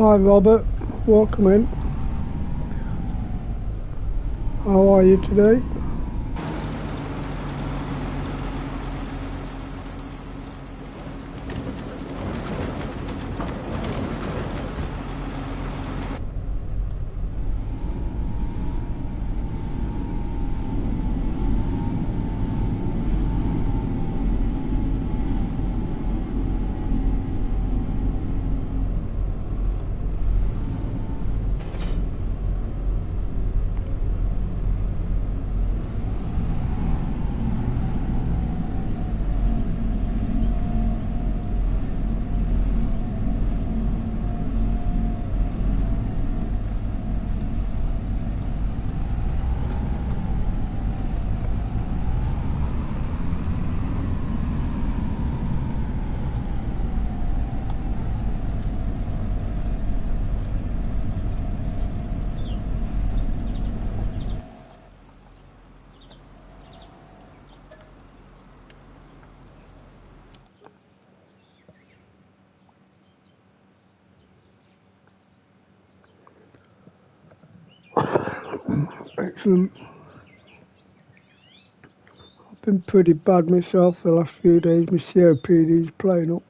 Hi Robert, welcome in. How are you today? Excellent. I've been pretty bad myself the last few days. My COPD's playing up.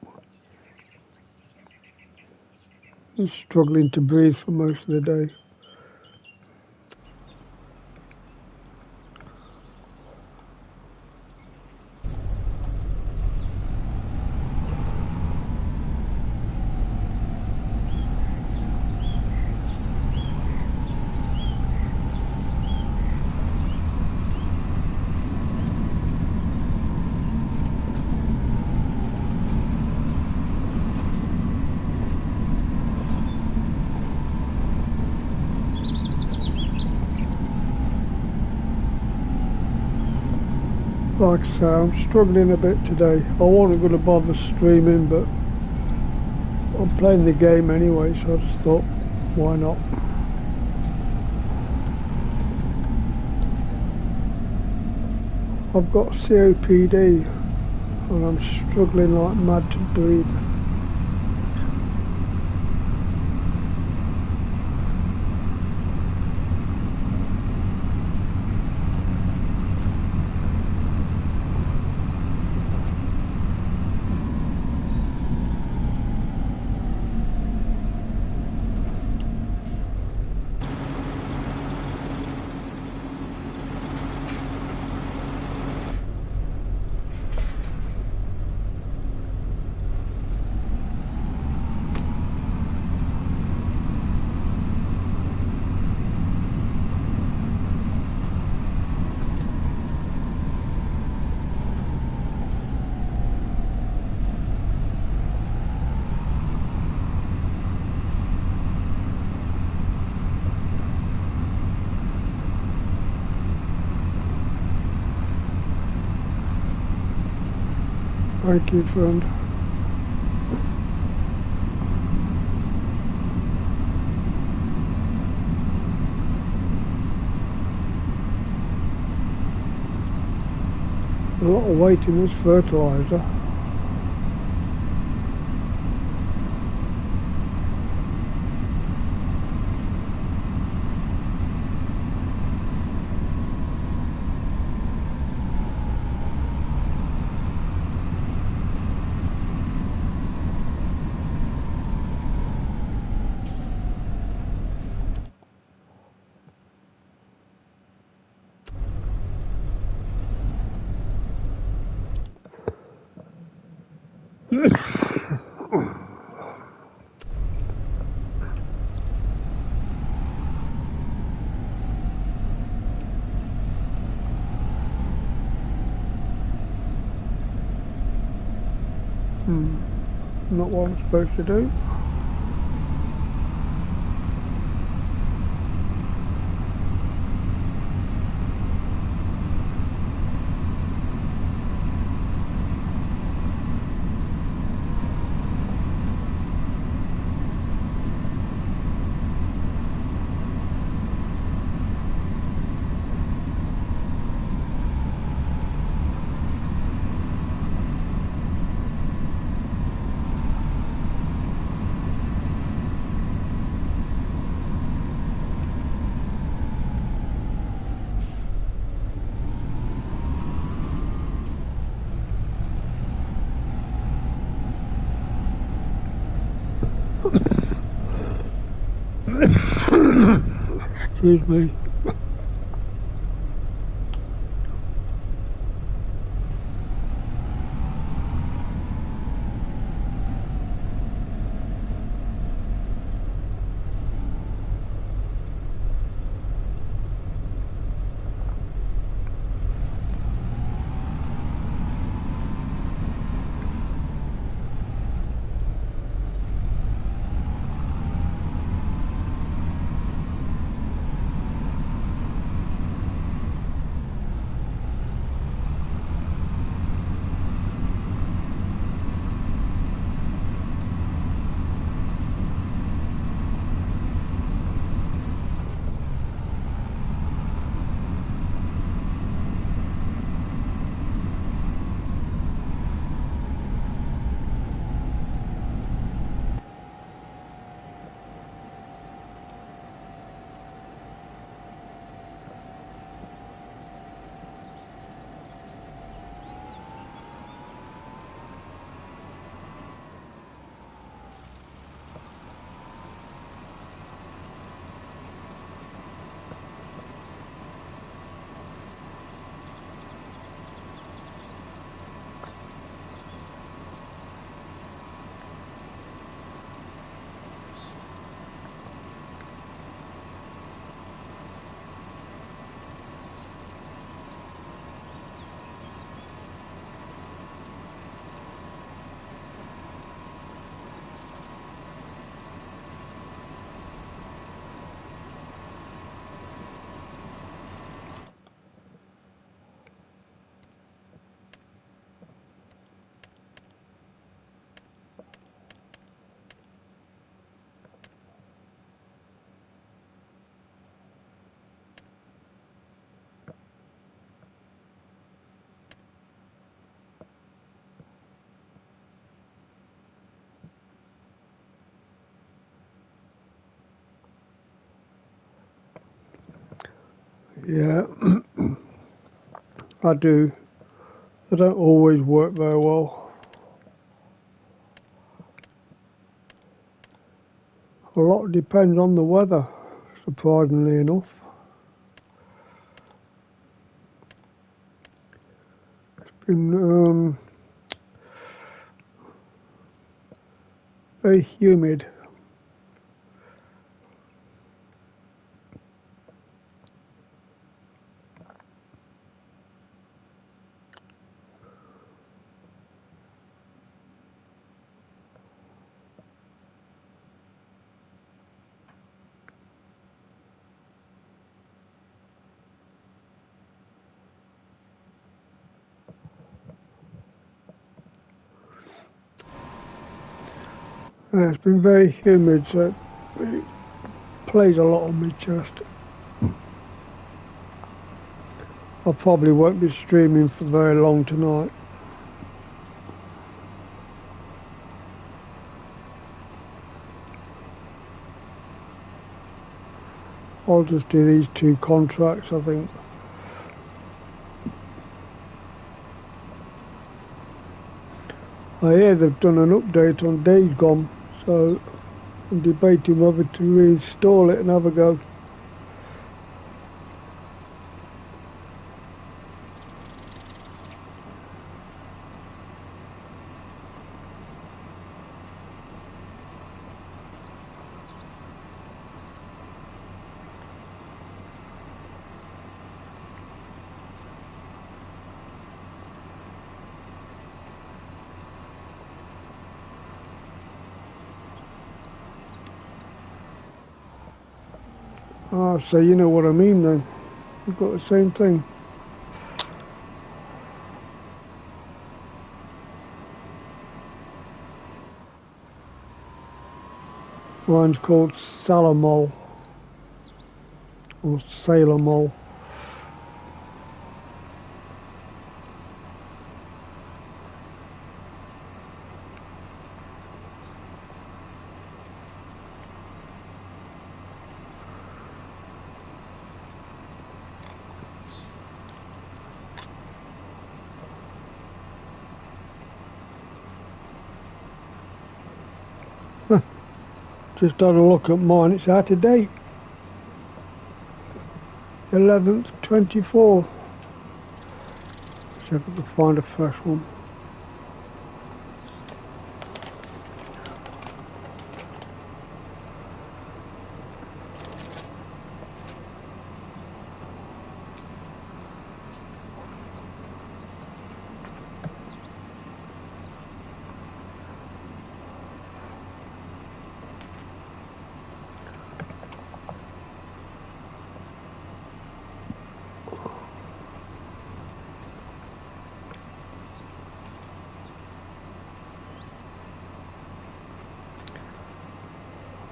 I'm struggling to breathe for most of the day. Like I say, I'm struggling a bit today. I wasn't going to bother streaming, but I'm playing the game anyway, so I just thought, why not? I've got COPD and I'm struggling like mad to breathe. Thank you, friend. A lot of weight in this fertiliser. Not what I'm supposed to do. Excuse me. Yeah, I do. They don't always work very well. A lot depends on the weather, surprisingly enough. It's been very humid. Yeah, it's been very humid, so it plays a lot on my chest. I probably won't be streaming for very long tonight. I'll just do these 2 contracts, I think. I hear they've done an update on Days Gone, so I'm debating whether to reinstall it and have a go. Ah, so you know what I mean then. We've got the same thing. Mine's called Salamol, or Sailor Mole. Just had a look at mine, it's out of date. 11th, 24. See if I can find a fresh one.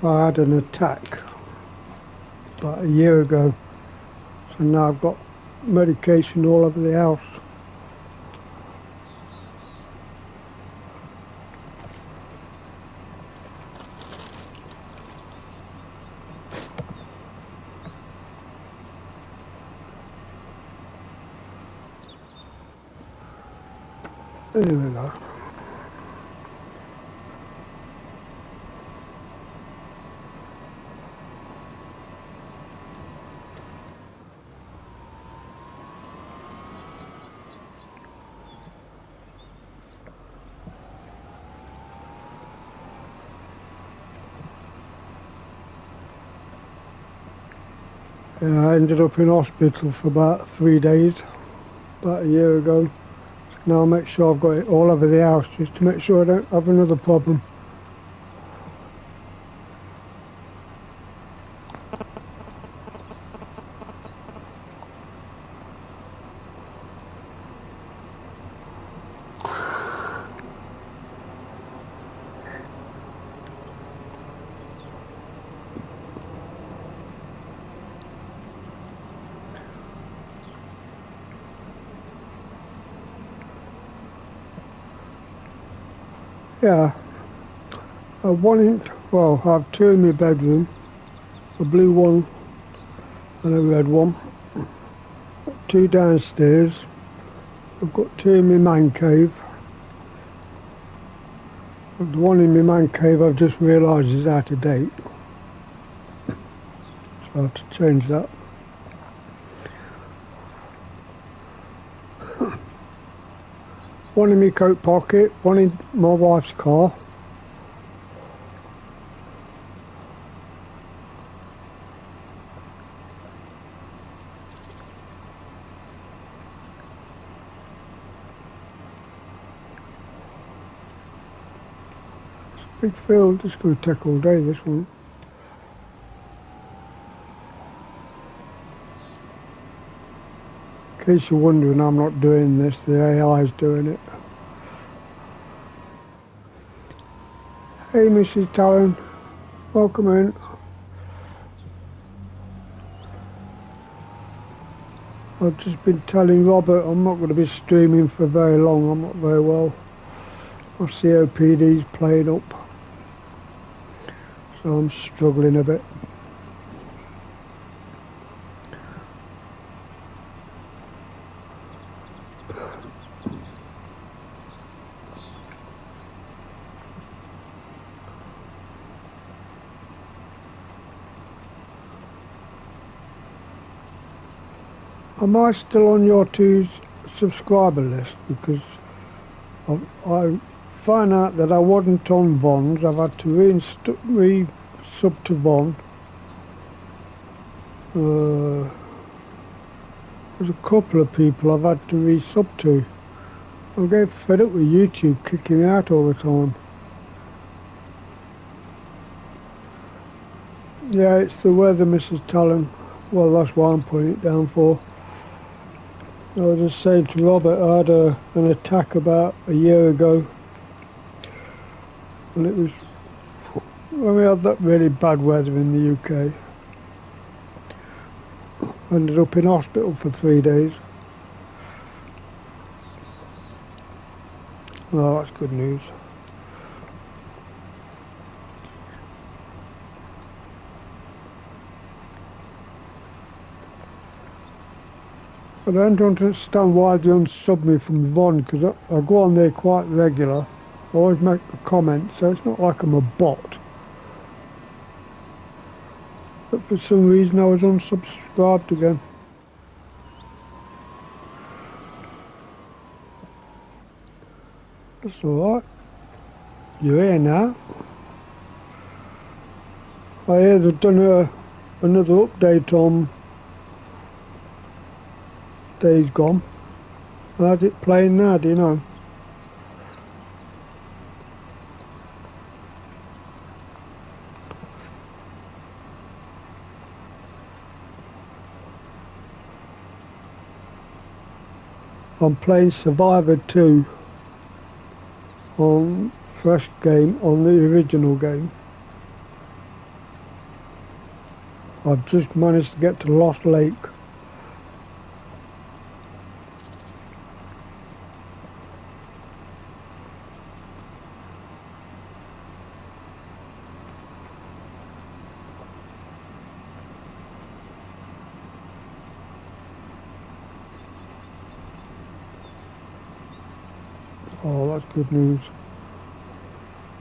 I had an attack about a year ago, so now I've got medication all over the house. There we go. I ended up in hospital for about 3 days, about a year ago. Now I'll make sure I've got it all over the house just to make sure I don't have another problem. Yeah, I have two in my bedroom, a blue one and a red one, two downstairs, I've got two in my man cave. The one in my man cave I've just realised is out of date, so I have to change that. One in my coat pocket, one in my wife's car. Big field, it's going to take all day, this one. In case you're wondering, I'm not doing this, the AI is doing it. Hey Mrs. Talon, welcome in. I've just been telling Robert I'm not going to be streaming for very long, I'm not very well. My COPD's playing up, so I'm struggling a bit. Am I still on your 2 subscriber list? Because I found out that I wasn't on Von's. I've had to re-sub to Von. There's a couple of people I've had to re-sub to. I'm getting fed up with YouTube kicking me out all the time. Yeah, it's the weather, Mrs. Talon. Well, that's what I'm putting it down for. I was just saying to Robert, I had an attack about a year ago, and it was when we had that really bad weather in the UK. I ended up in hospital for 3 days. Oh, that's good news. I don't understand why they unsub me from Von, because I go on there quite regular. I always make a comment, so it's not like I'm a bot. But for some reason I was unsubscribed again. That's alright. You're here now. I hear they've done another update on Days Gone. How's it playing now, do you know? I'm playing Survivor 2 on fresh game, on the original game. I've just managed to get to Lost Lake. Oh, that's good news.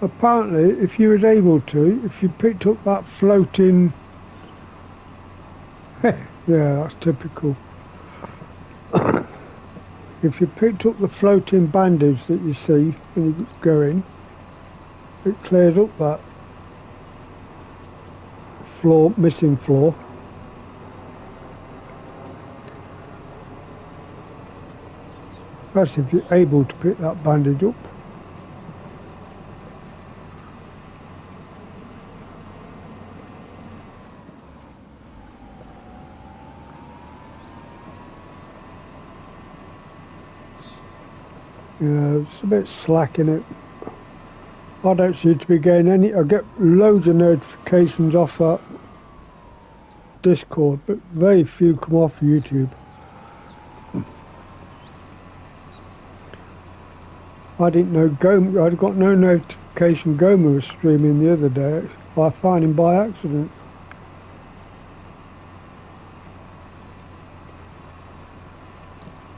Apparently, if you was able to, if you picked up that floating... yeah, that's typical. If you picked up the floating bandage that you see when you go in, it clears up that floor, missing floor. That's if you're able to pick that bandage up. Yeah, it's a bit slack in it. I don't seem to be getting any. I get loads of notifications off that Discord, but very few come off YouTube. I didn't know Goma, I'd got no notification Goma was streaming the other day. I found him by accident.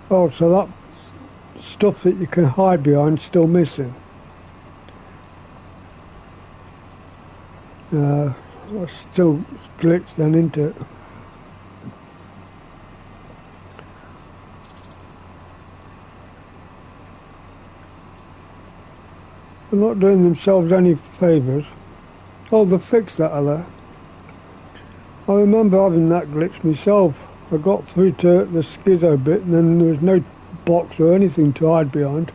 Oh, so that stuff that you can hide behind still missing. That's still glitch then, isn't it? They're not doing themselves any favours. Oh, they fixed that, are they? I remember having that glitch myself. I got through to the schizo bit and then there was no box or anything to hide behind.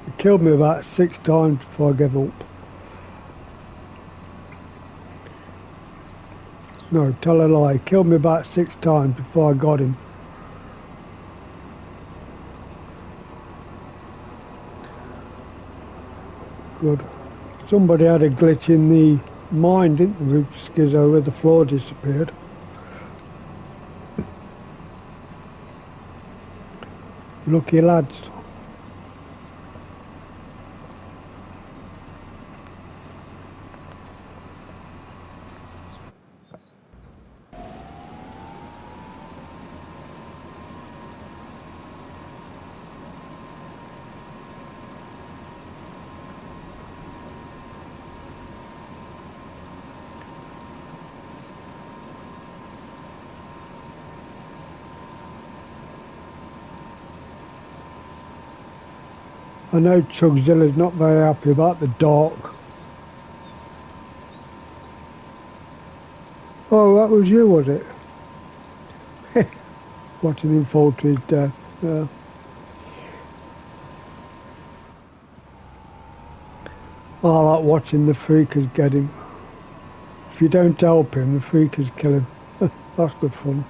It killed me about 6 times before I gave up. No, tell a lie. It killed me about 6 times before I got him. Good. Somebody had a glitch in the mine, didn't they, with Schizo, where the floor disappeared. Lucky lads. I know Chugzilla's not very happy about the dark. Oh, that was you, was it? Watching him fall to his death. Yeah. I like watching the freakers get him. If you don't help him, the freakers kill him. That's good fun.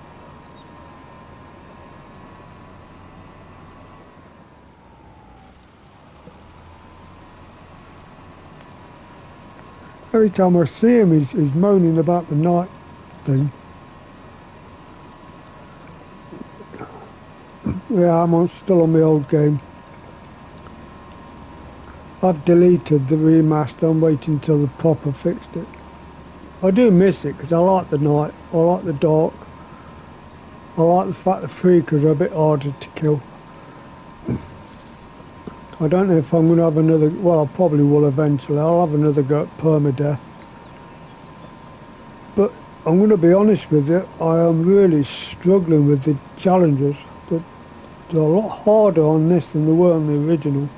Every time I see him, he's moaning about the night thing. Yeah, I'm still on the old game. I've deleted the remaster. I'm waiting until the proper fixed it. I do miss it because I like the night. I like the dark. I like the fact the freakers are a bit harder to kill. I don't know if I'm going to have another... Well, I probably will eventually. I'll have another go at permadeath. But I'm going to be honest with you. I am really struggling with the challenges. They're a lot harder on this than they were on the original.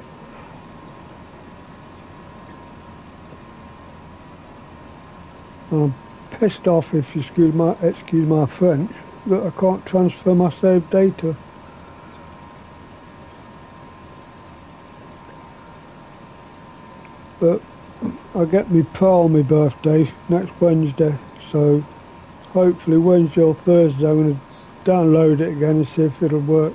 I'm pissed off, if you excuse my French, that I can't transfer my saved data. But I get me Pearl my birthday next Wednesday, so hopefully Wednesday or Thursday I'm going to download it again and see if it'll work.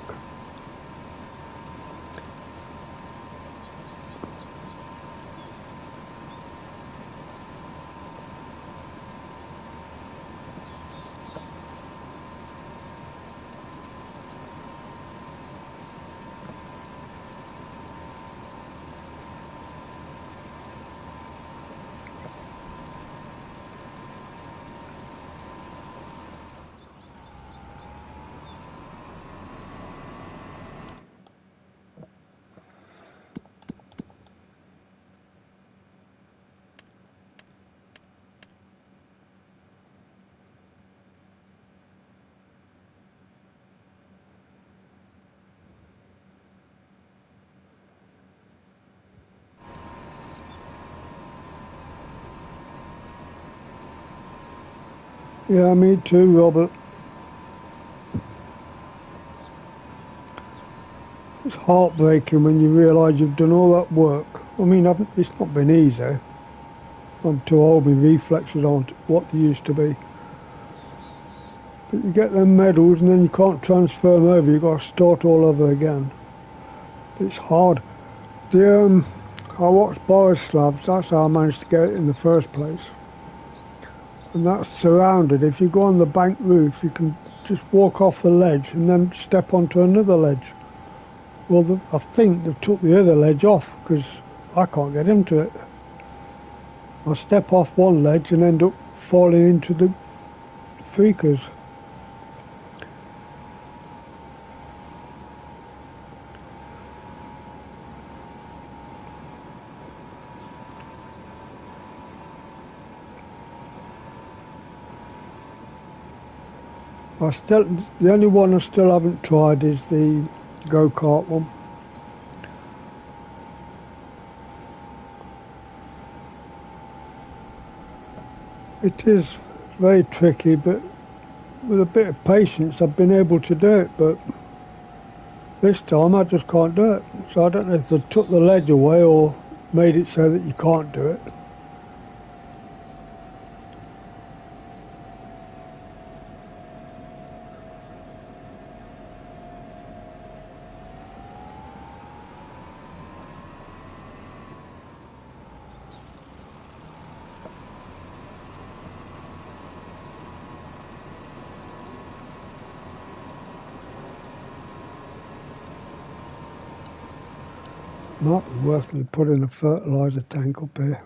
Yeah, me too, Robert. It's heartbreaking when you realise you've done all that work. I mean, it's not been easy. I'm too old, my reflexes aren't what they used to be. But you get them medals and then you can't transfer them over, you've got to start all over again. It's hard. I watched Borislav's, that's how I managed to get it in the first place. And that's surrounded. If you go on the bank roof, you can just walk off the ledge and then step onto another ledge. Well, I think they've took the other ledge off because I can't get into it. I step off one ledge and end up falling into the freakers. The only one I still haven't tried is the go-kart one. It is very tricky, but with a bit of patience I've been able to do it, but this time I just can't do it. So I don't know if they took the ledge away or made it so that you can't do it. Might be worth me putting a fertiliser tank up here.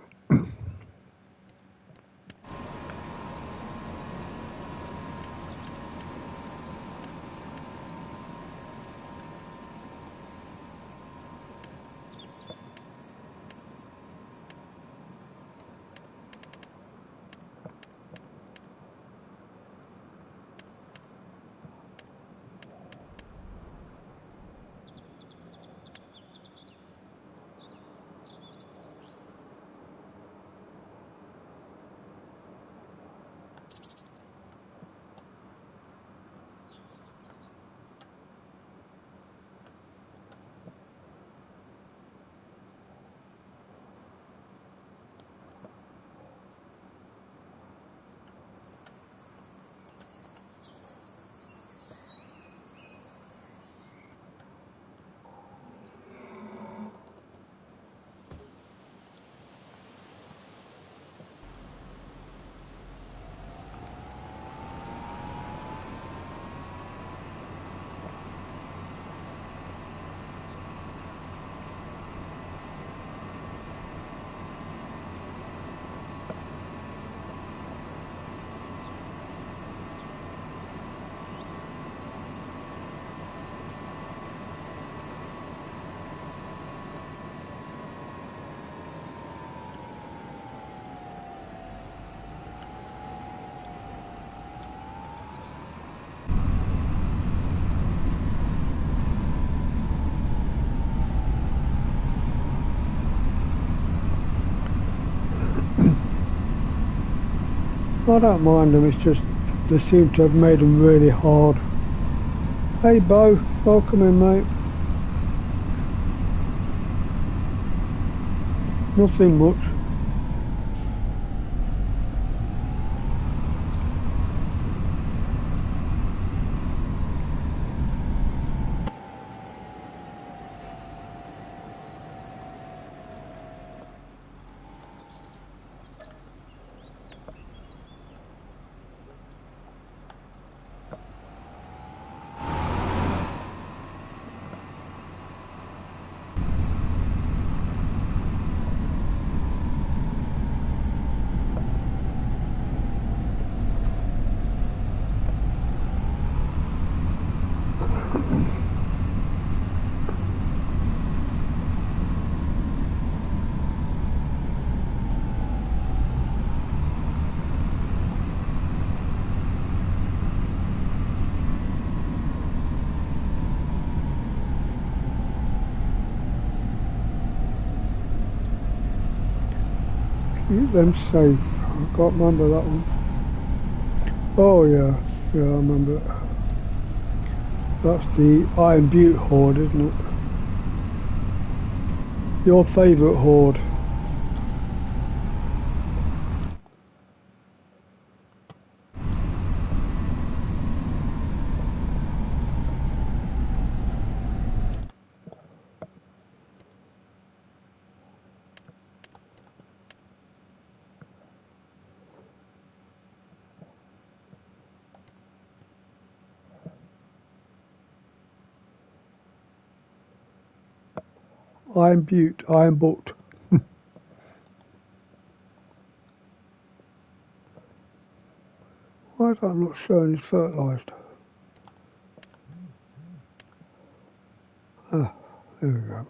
I don't mind them, it's just they seem to have made them really hard. Hey Bo, welcome in mate. Nothing much. Keep them safe. I can't remember that one. Oh yeah, yeah I remember it. That's the Iron Butte Horde, isn't it? Your favourite horde. Iron Butte, Iron Butte. Why is that not showing it's fertilised? Ah, there we go.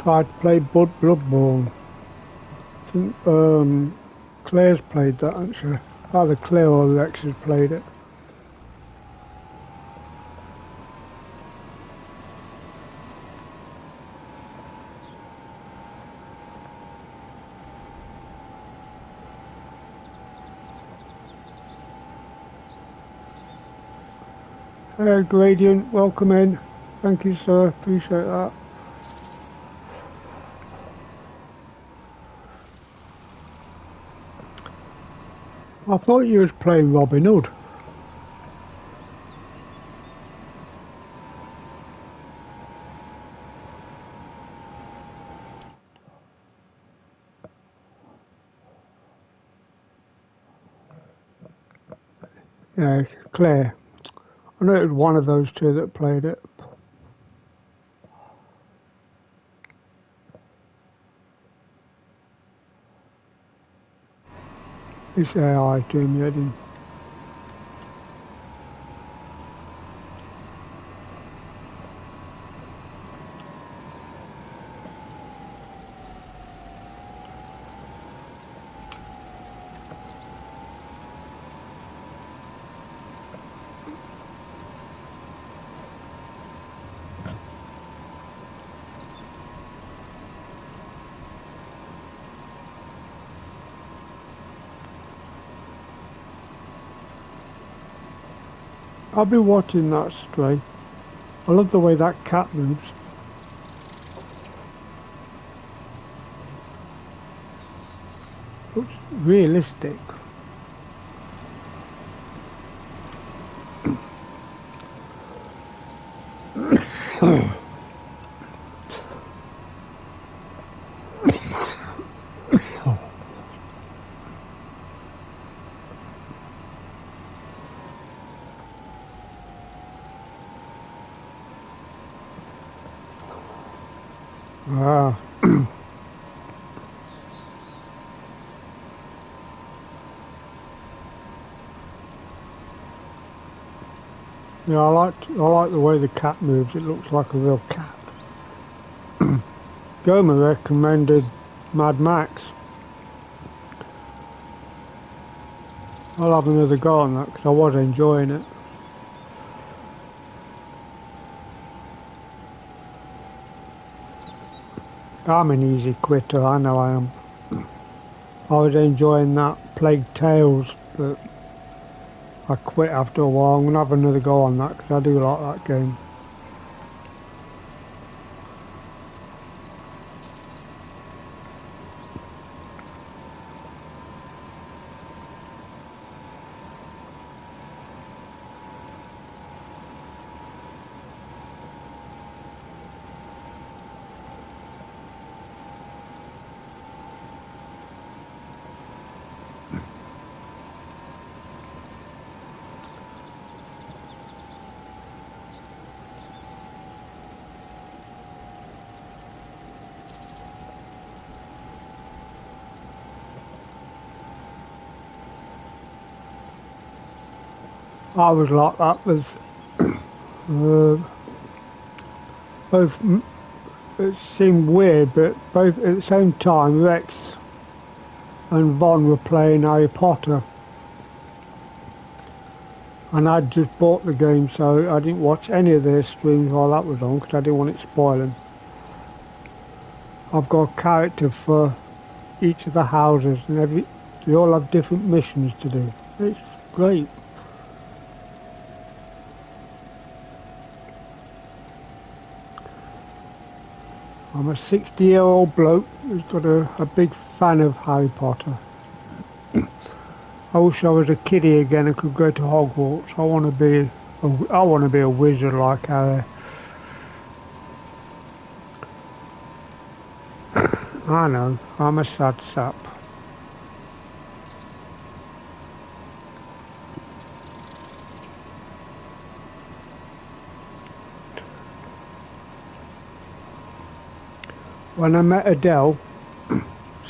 Tried to play Bloodborne. I think Claire's played that, hasn't she? Either Claire or Lex has played it. Hey Gradient, welcome in. Thank you sir, appreciate that. I thought you was playing Robin Hood. Yeah, Claire. I know it was one of those two that played it. This AI doing me head in. I'll be watching that Stray. I love the way that cat moves. Looks realistic. Ah. Yeah, I like the way the cat moves. It looks like a real cat. Gomer recommended Mad Max. I'll have another go on that because I was enjoying it. I'm an easy quitter, I know I am. I was enjoying that Plague Tales, but I quit after a while. I'm going to have another go on that because I do like that game. I was like that with uh, both. It seemed weird, but both at the same time, Rex and Von were playing Harry Potter, and I'd just bought the game, so I didn't watch any of their streams while that was on because I didn't want it spoiling. I've got a character for each of the houses, and they all have different missions to do. It's great. I'm a 60-year-old bloke who's got a big fan of Harry Potter. I wish I was a kiddie again and could go to Hogwarts. I want to be a wizard like Harry. I know, I'm a sad sap. When I met Adele,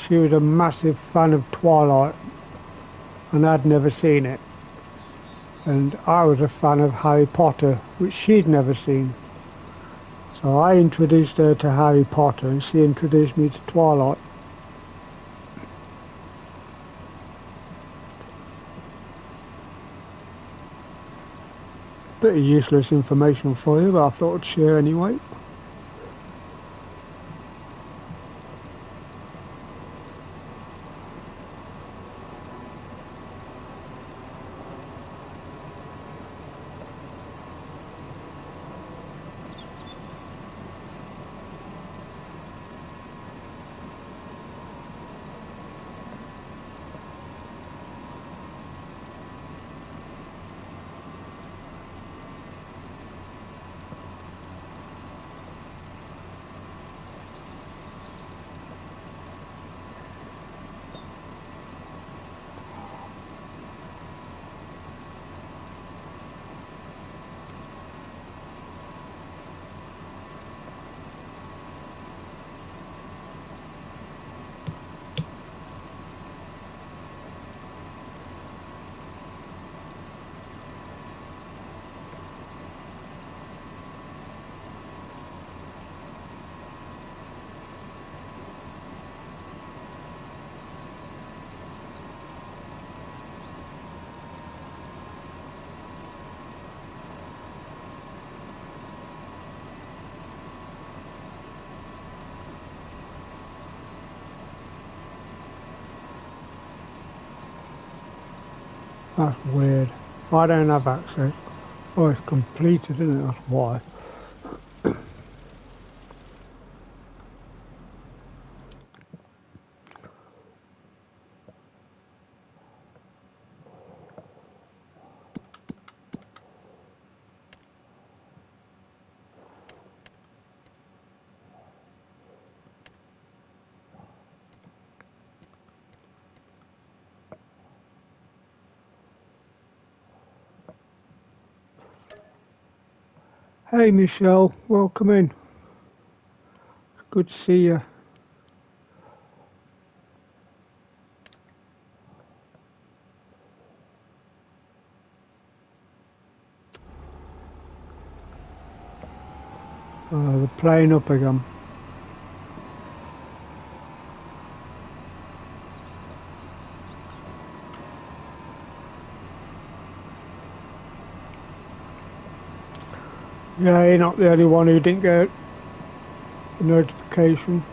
she was a massive fan of Twilight, and I'd never seen it. And I was a fan of Harry Potter, which she'd never seen. So I introduced her to Harry Potter, and she introduced me to Twilight. Bit of useless information for you, but I thought I'd share anyway. That's weird. I don't have access. Oh, it's completed, isn't it? That's why. Hey Michelle, welcome in. Good to see you. The plane up again. Yeah, you're not the only one who didn't get a notification.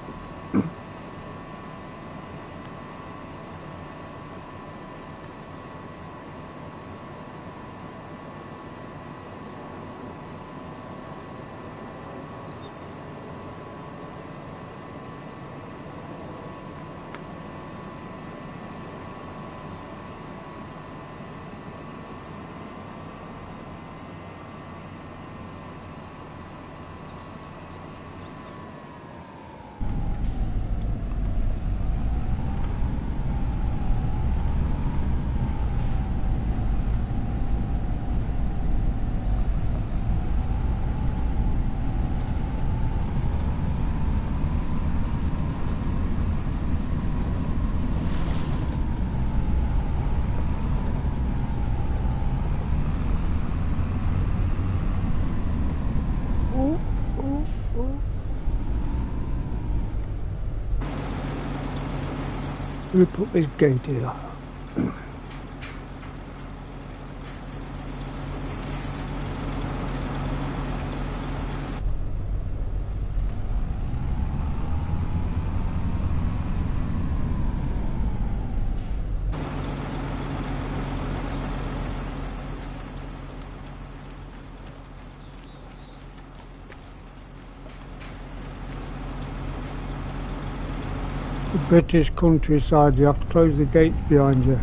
Who put this gate here? The British countryside, you have to close the gates behind you.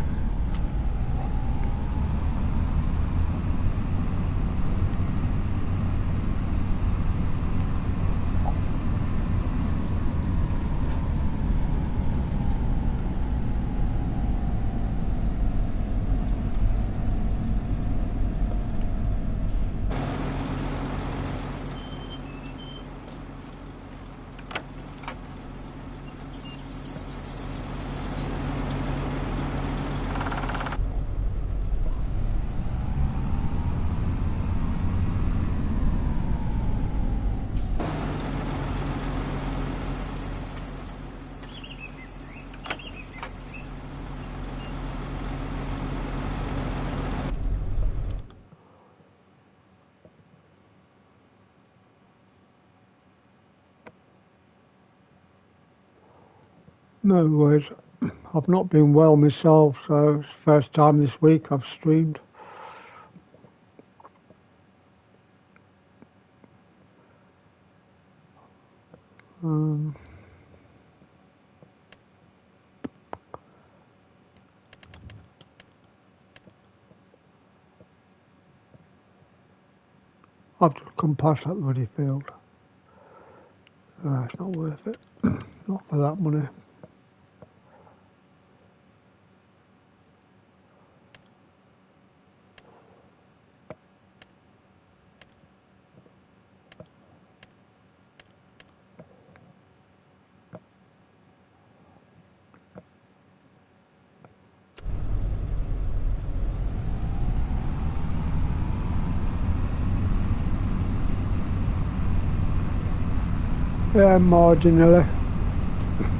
No worries. I've not been well myself, so it's the first time this week I've streamed. I've just come past that bloody field. It's not worth it. Not for that money. Yeah, marginally.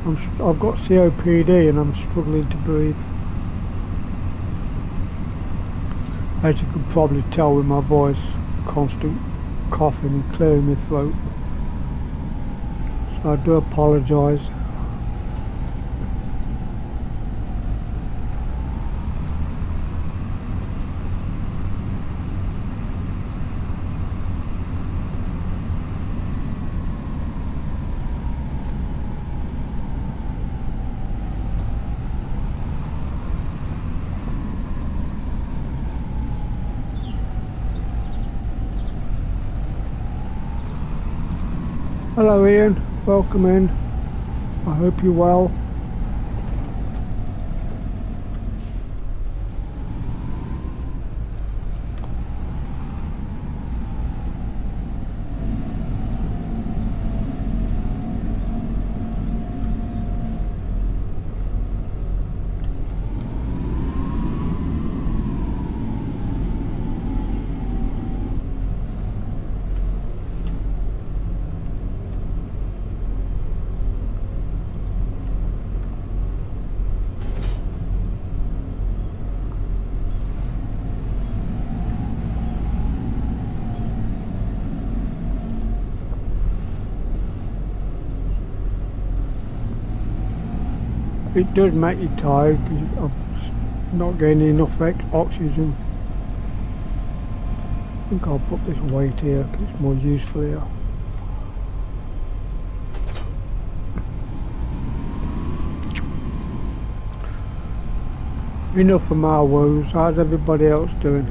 I've got COPD and I'm struggling to breathe. As you can probably tell with my voice, constant coughing and clearing my throat. So I do apologise. Hello Ian, welcome in. I hope you're well. It does make you tired because I'm not getting enough oxygen. I think I'll put this weight here because it's more useful here. Enough of my woes. How's everybody else doing?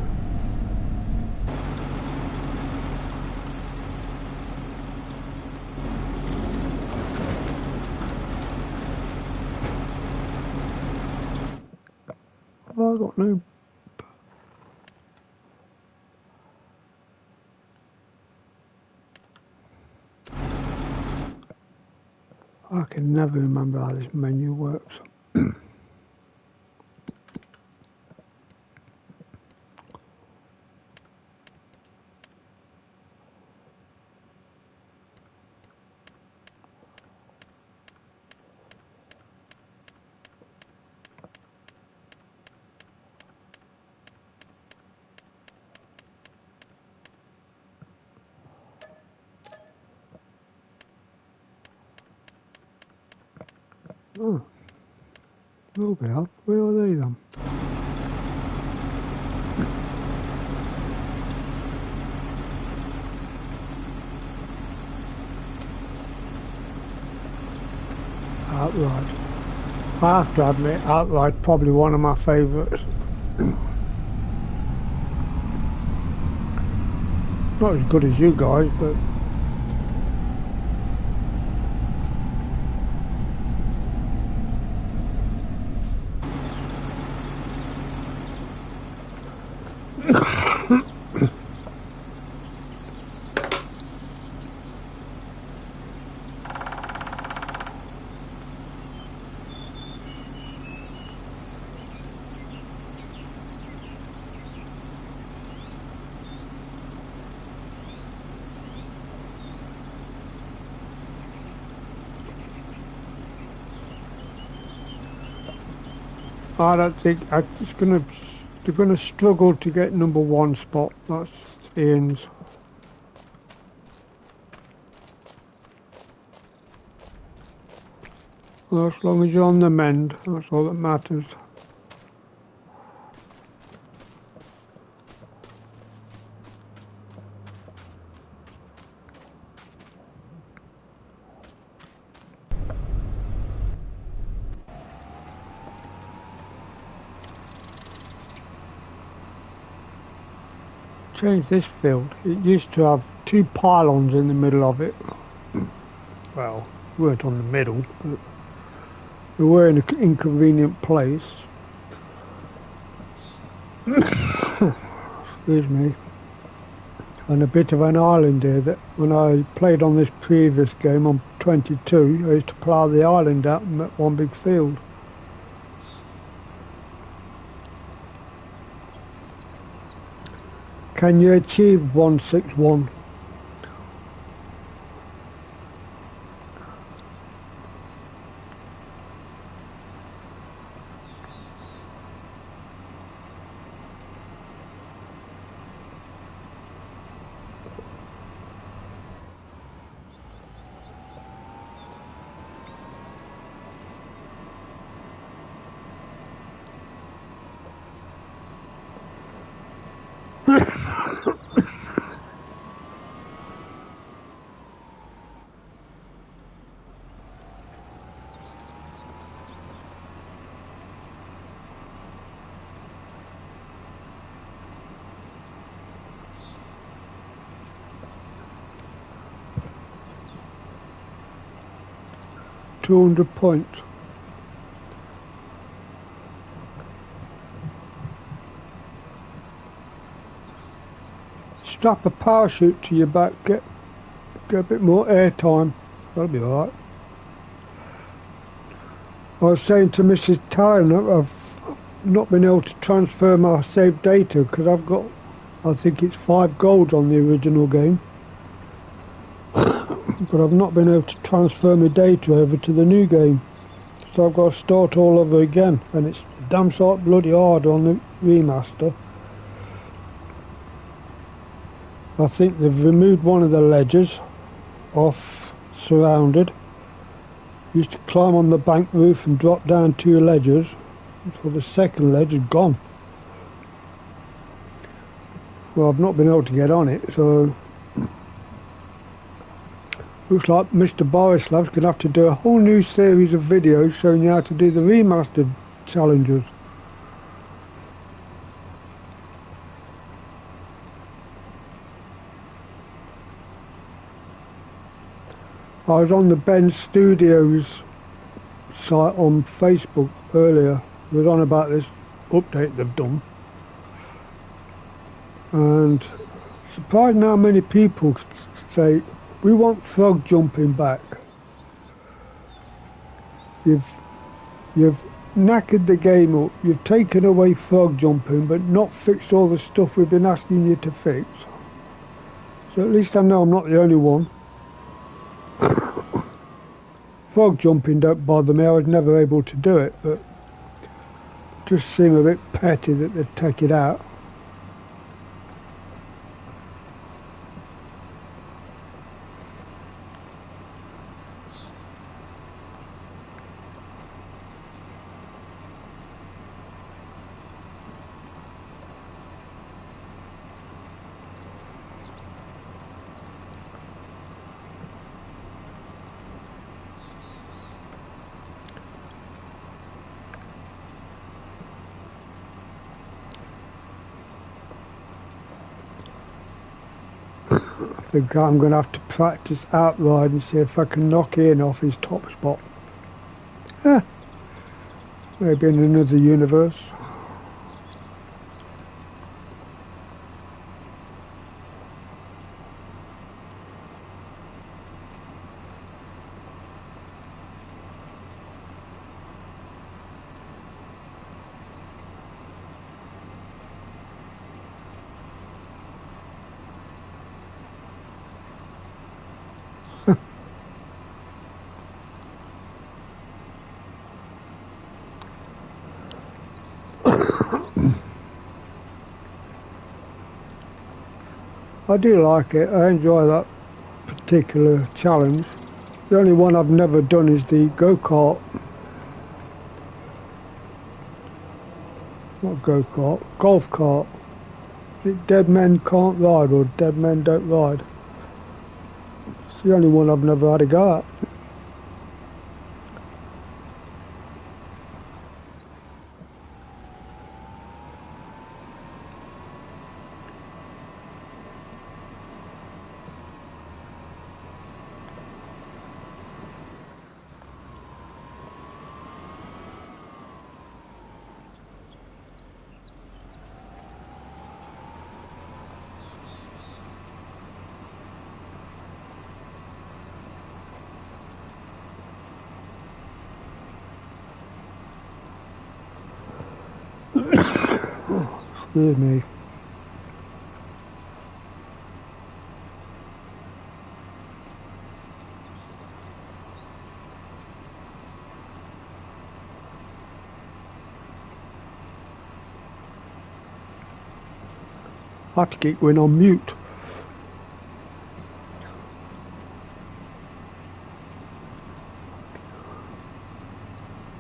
Have I got no... I can never remember how this menu works. Oh, look out, where are they then? Outright. I have to admit, Outright probably one of my favourites. Not as good as you guys, but I don't think they're gonna struggle to get #1 spot. That's Ian's. Well, as long as you're on the mend, that's all that matters. Change this field. It used to have 2 pylons in the middle of it. Well, we weren't on the middle, but we were in an inconvenient place. Excuse me. And a bit of an island here that when I played on this previous game on 22, I used to plough the island out and make one big field. Can you achieve 161? £200. Strap a parachute to your back, get a bit more air time. That'll be alright. I was saying to Mrs. Tyler, I've not been able to transfer my saved data because I've got, I think it's 5 golds on the original game. But I've not been able to transfer my data over to the new game. So I've got to start all over again, and it's damn sight bloody hard on the remaster. I think they've removed one of the ledgers off Surrounded, Used to climb on the bank roof and drop down 2 ledges. So the second ledge is gone. Well, I've not been able to get on it, so looks like Mr. Borislav's going to have to do a whole new series of videos showing you how to do the remastered challenges. I was on the Ben Studios site on Facebook earlier. It was on about this update they've done. And surprising how many people say, we want frog jumping back. You've knackered the game up, you've taken away frog jumping but not fixed all the stuff we've been asking you to fix. So at least I know I'm not the only one. Frog jumping don't bother me, I was never able to do it, but it just seemed a bit petty that they'd take it out. I think I'm going to have to practice outride and see if I can knock Ian off his top spot. Maybe in another universe. I do like it, I enjoy that particular challenge. The only one I've never done is the go-kart. Not go-kart, golf cart. Is it Dead Men Can't Ride or Dead Men Don't Ride? It's the only one I've never had a go at. Excuse me. I had to keep going on mute.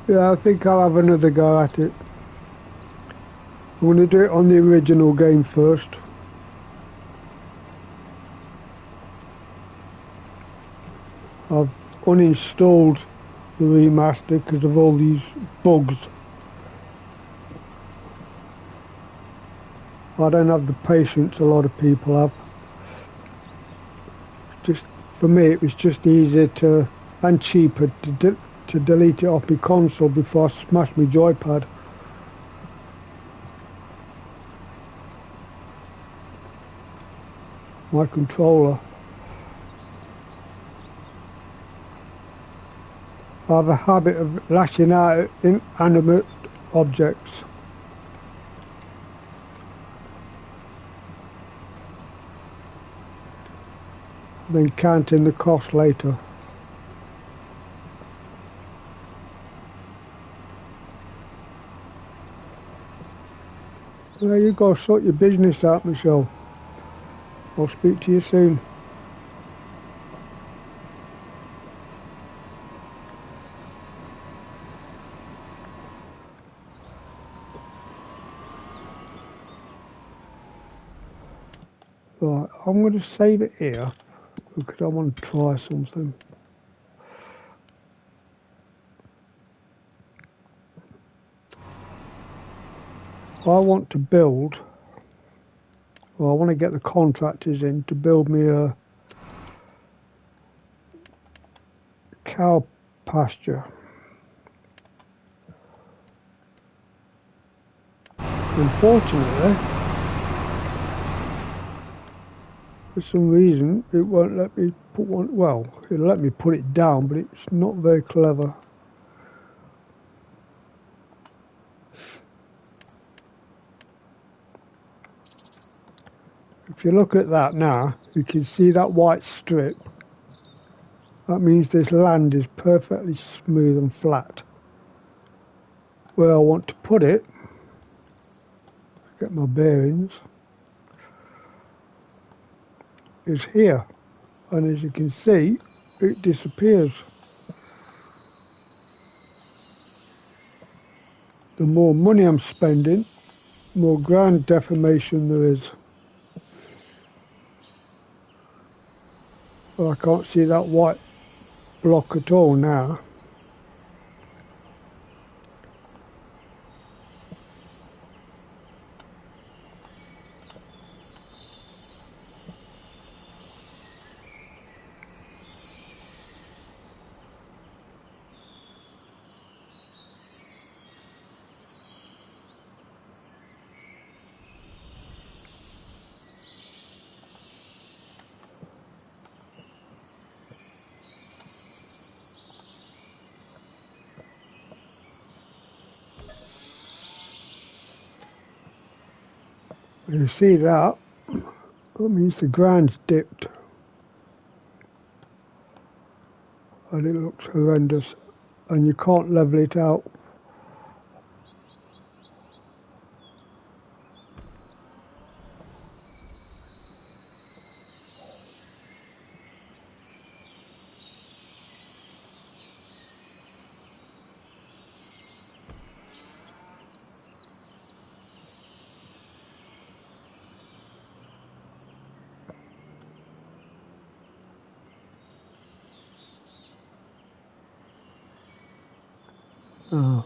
Yeah, I think I'll have another go at it. I'm going to do it on the original game first. I've uninstalled the remaster because of all these bugs. I don't have the patience a lot of people have. Just for me, it was just easier to and cheaper to delete it off my console before I smash my joypad. My controller. I have a habit of lashing out at inanimate objects. Then counting the cost later. There you go, sort your business out, Michelle. I'll speak to you soon. Right, I'm going to save it here because I want to try something. I want to build, well, I want to get the contractors in to build me a cow pasture. Unfortunately, for some reason, it won't let me put one, well, it'll let me put it down, but it's not very clever. If you look at that now, you can see that white strip. That means this land is perfectly smooth and flat. Where I want to put it, get my bearings, is here. And as you can see, it disappears. The more money I'm spending, the more ground deformation there is. Well, I can't see that white block at all now. You see that? That means the ground's dipped. And it looks horrendous. And you can't level it out. Oh.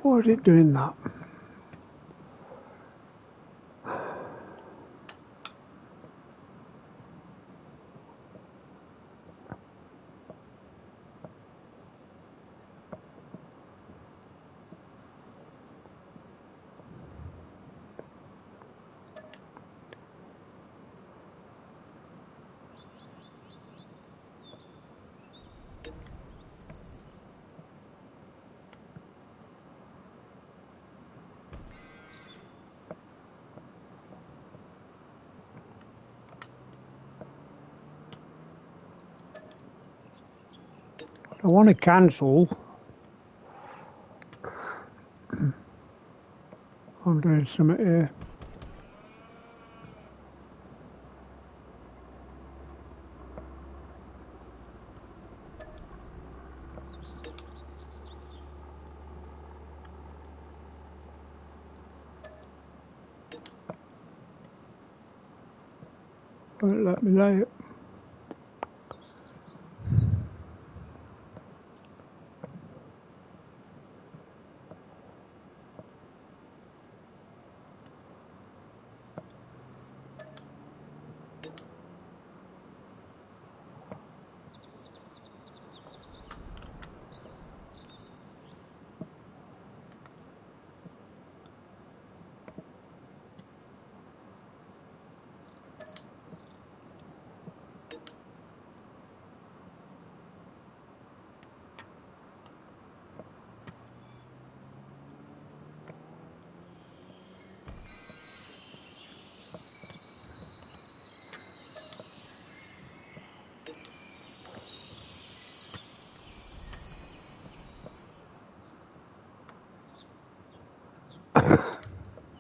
Why is it doing that? I want to cancel. I'm doing something here. Won't let me lay it.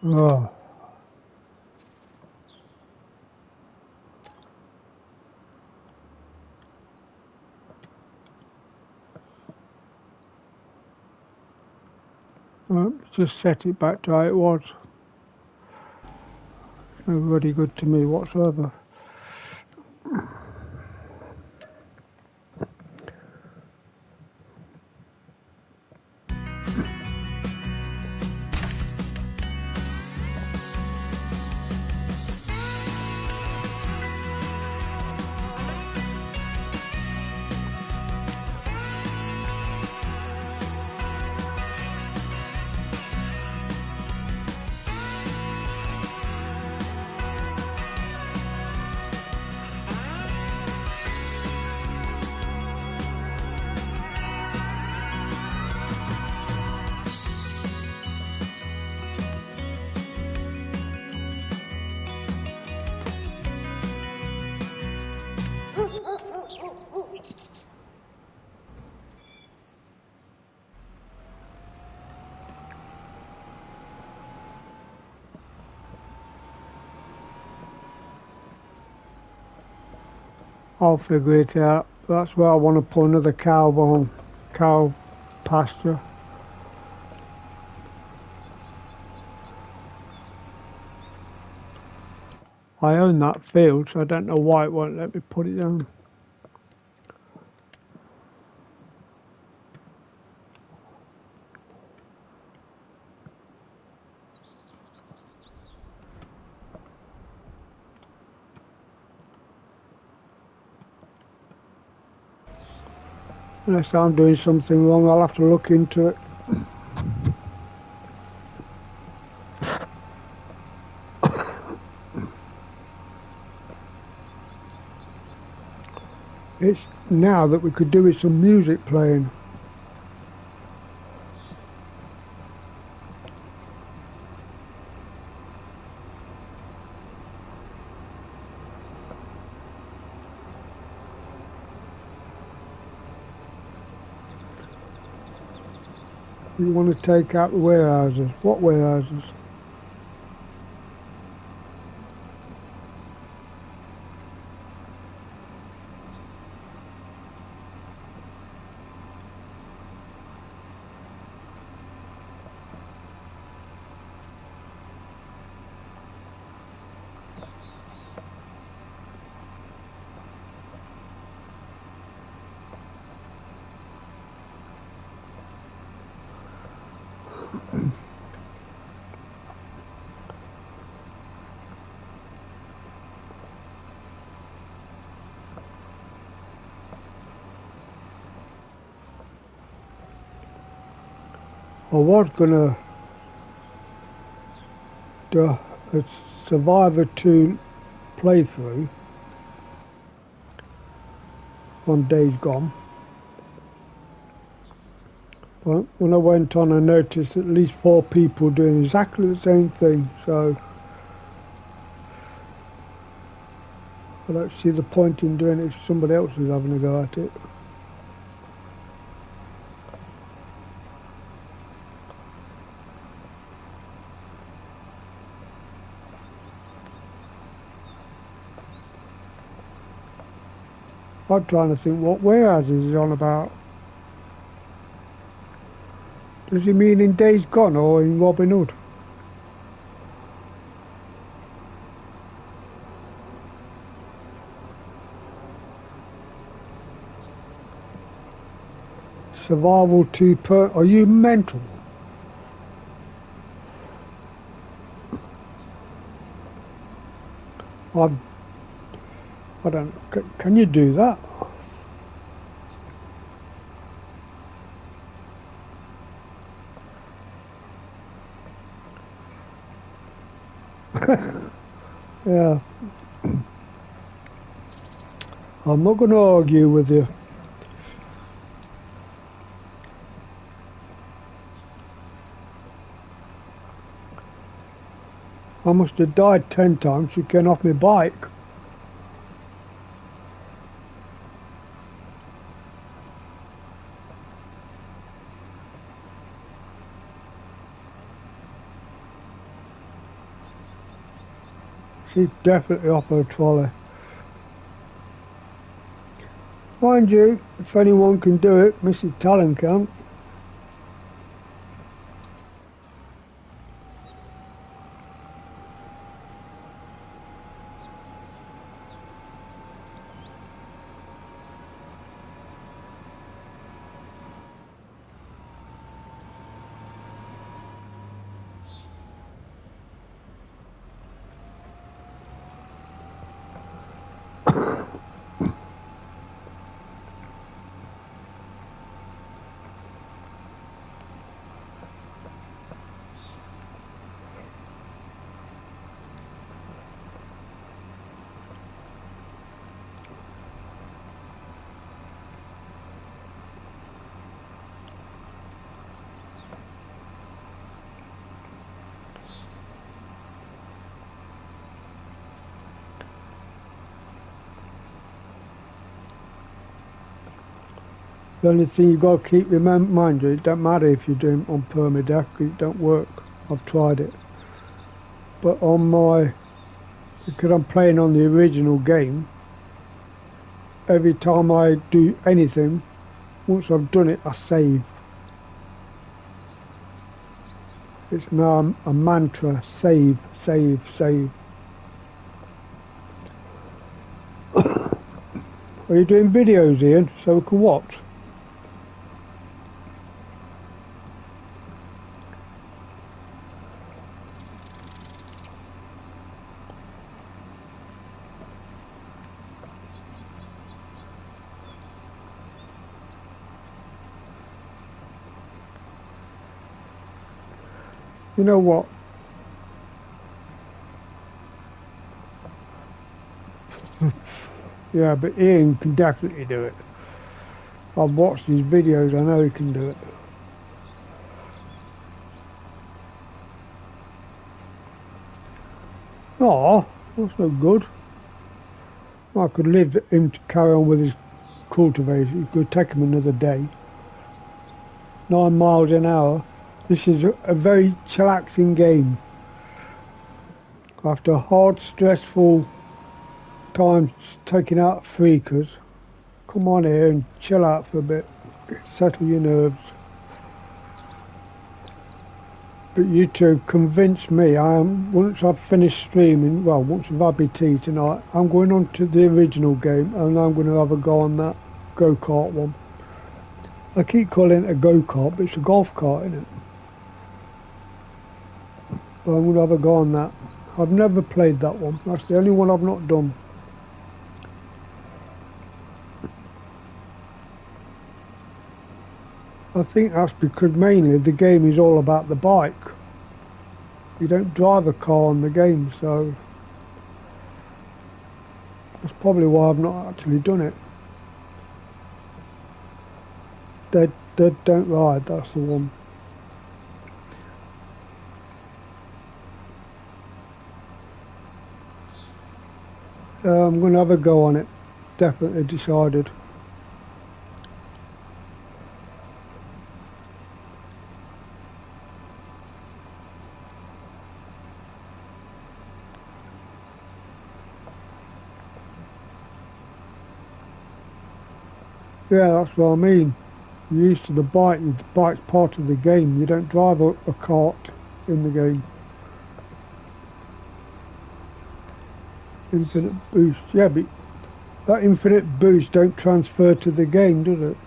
Oh. Well, just set it back to how it was. No really good to me whatsoever. I'll figure it out. That's where I want to put another cow pasture. I own that field, so I don't know why it won't let me put it down. Unless I'm doing something wrong, I'll have to look into it. It's now that we could do with some music playing. We want to take out the warehouses. What warehouses? I was gonna do a Survivor 2 playthrough on Days Gone. But when I went on, I noticed at least 4 people doing exactly the same thing, so I don't see the point in doing it if somebody else is having a go at it. I'm trying to think what warehouses he's on about. Does he mean in Days Gone or in Robin Hood? Survival 2 per... Are you mental? I don't... Can you do that? Yeah. I'm not going to argue with you. I must have died 10 times to get off my bike. She's definitely off her trolley. Mind you, if anyone can do it, Mrs. Talon can. The only thing you've got to keep in mind, it don't matter if you're doing it on permadeath, it don't work. I've tried it. But on my, because I'm playing on the original game, every time I do anything, once I've done it, I save. It's now a mantra, save, save, save. Are you doing videos, Ian, so we can watch? You know what? Yeah, but Ian can definitely do it. I've watched his videos, I know he can do it. Oh, that's no good. I could leave him to carry on with his cultivation. It could take him another day. 9 miles an hour. This is a very chillaxing game. After hard, stressful times taking out freakers, come on here and chill out for a bit. Settle your nerves. But you two convinced me. Once I've finished streaming, well, once I've had my tea tonight, I'm going on to the original game and I'm going to have a go on that go-kart one. I keep calling it a go-kart, but it's a golf cart, isn't it? But I'm going to have a go on that. I've never played that one. That's the only one I've not done. I think that's because mainly the game is all about the bike. You don't drive a car on the game, so that's probably why I've not actually done it. Dead Don't Ride, that's the one. I'm going to have a go on it. Definitely decided. Yeah, that's what I mean. You're used to the bike, the bike's part of the game. You don't drive a cart in the game. Infinite boost. Yeah, but that infinite boost don't transfer to the game, does it?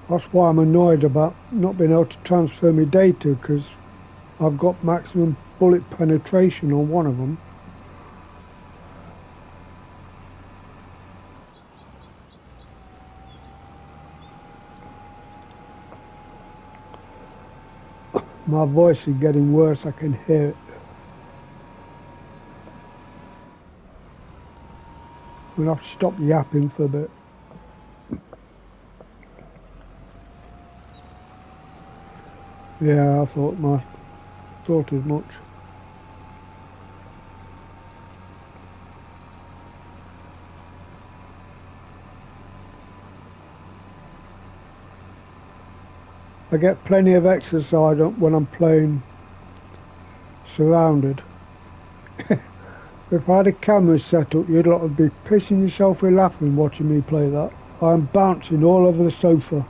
That's why I'm annoyed about not being able to transfer my data, because I've got maximum bullet penetration on one of them. My voice is getting worse, I can hear it. I'm going to have to stop yapping for a bit. Yeah, I thought as much. I get plenty of exercise when I'm playing surrounded. If I had a camera set up, you'd lot would be pissing yourself with laughing watching me play that. I'm bouncing all over the sofa.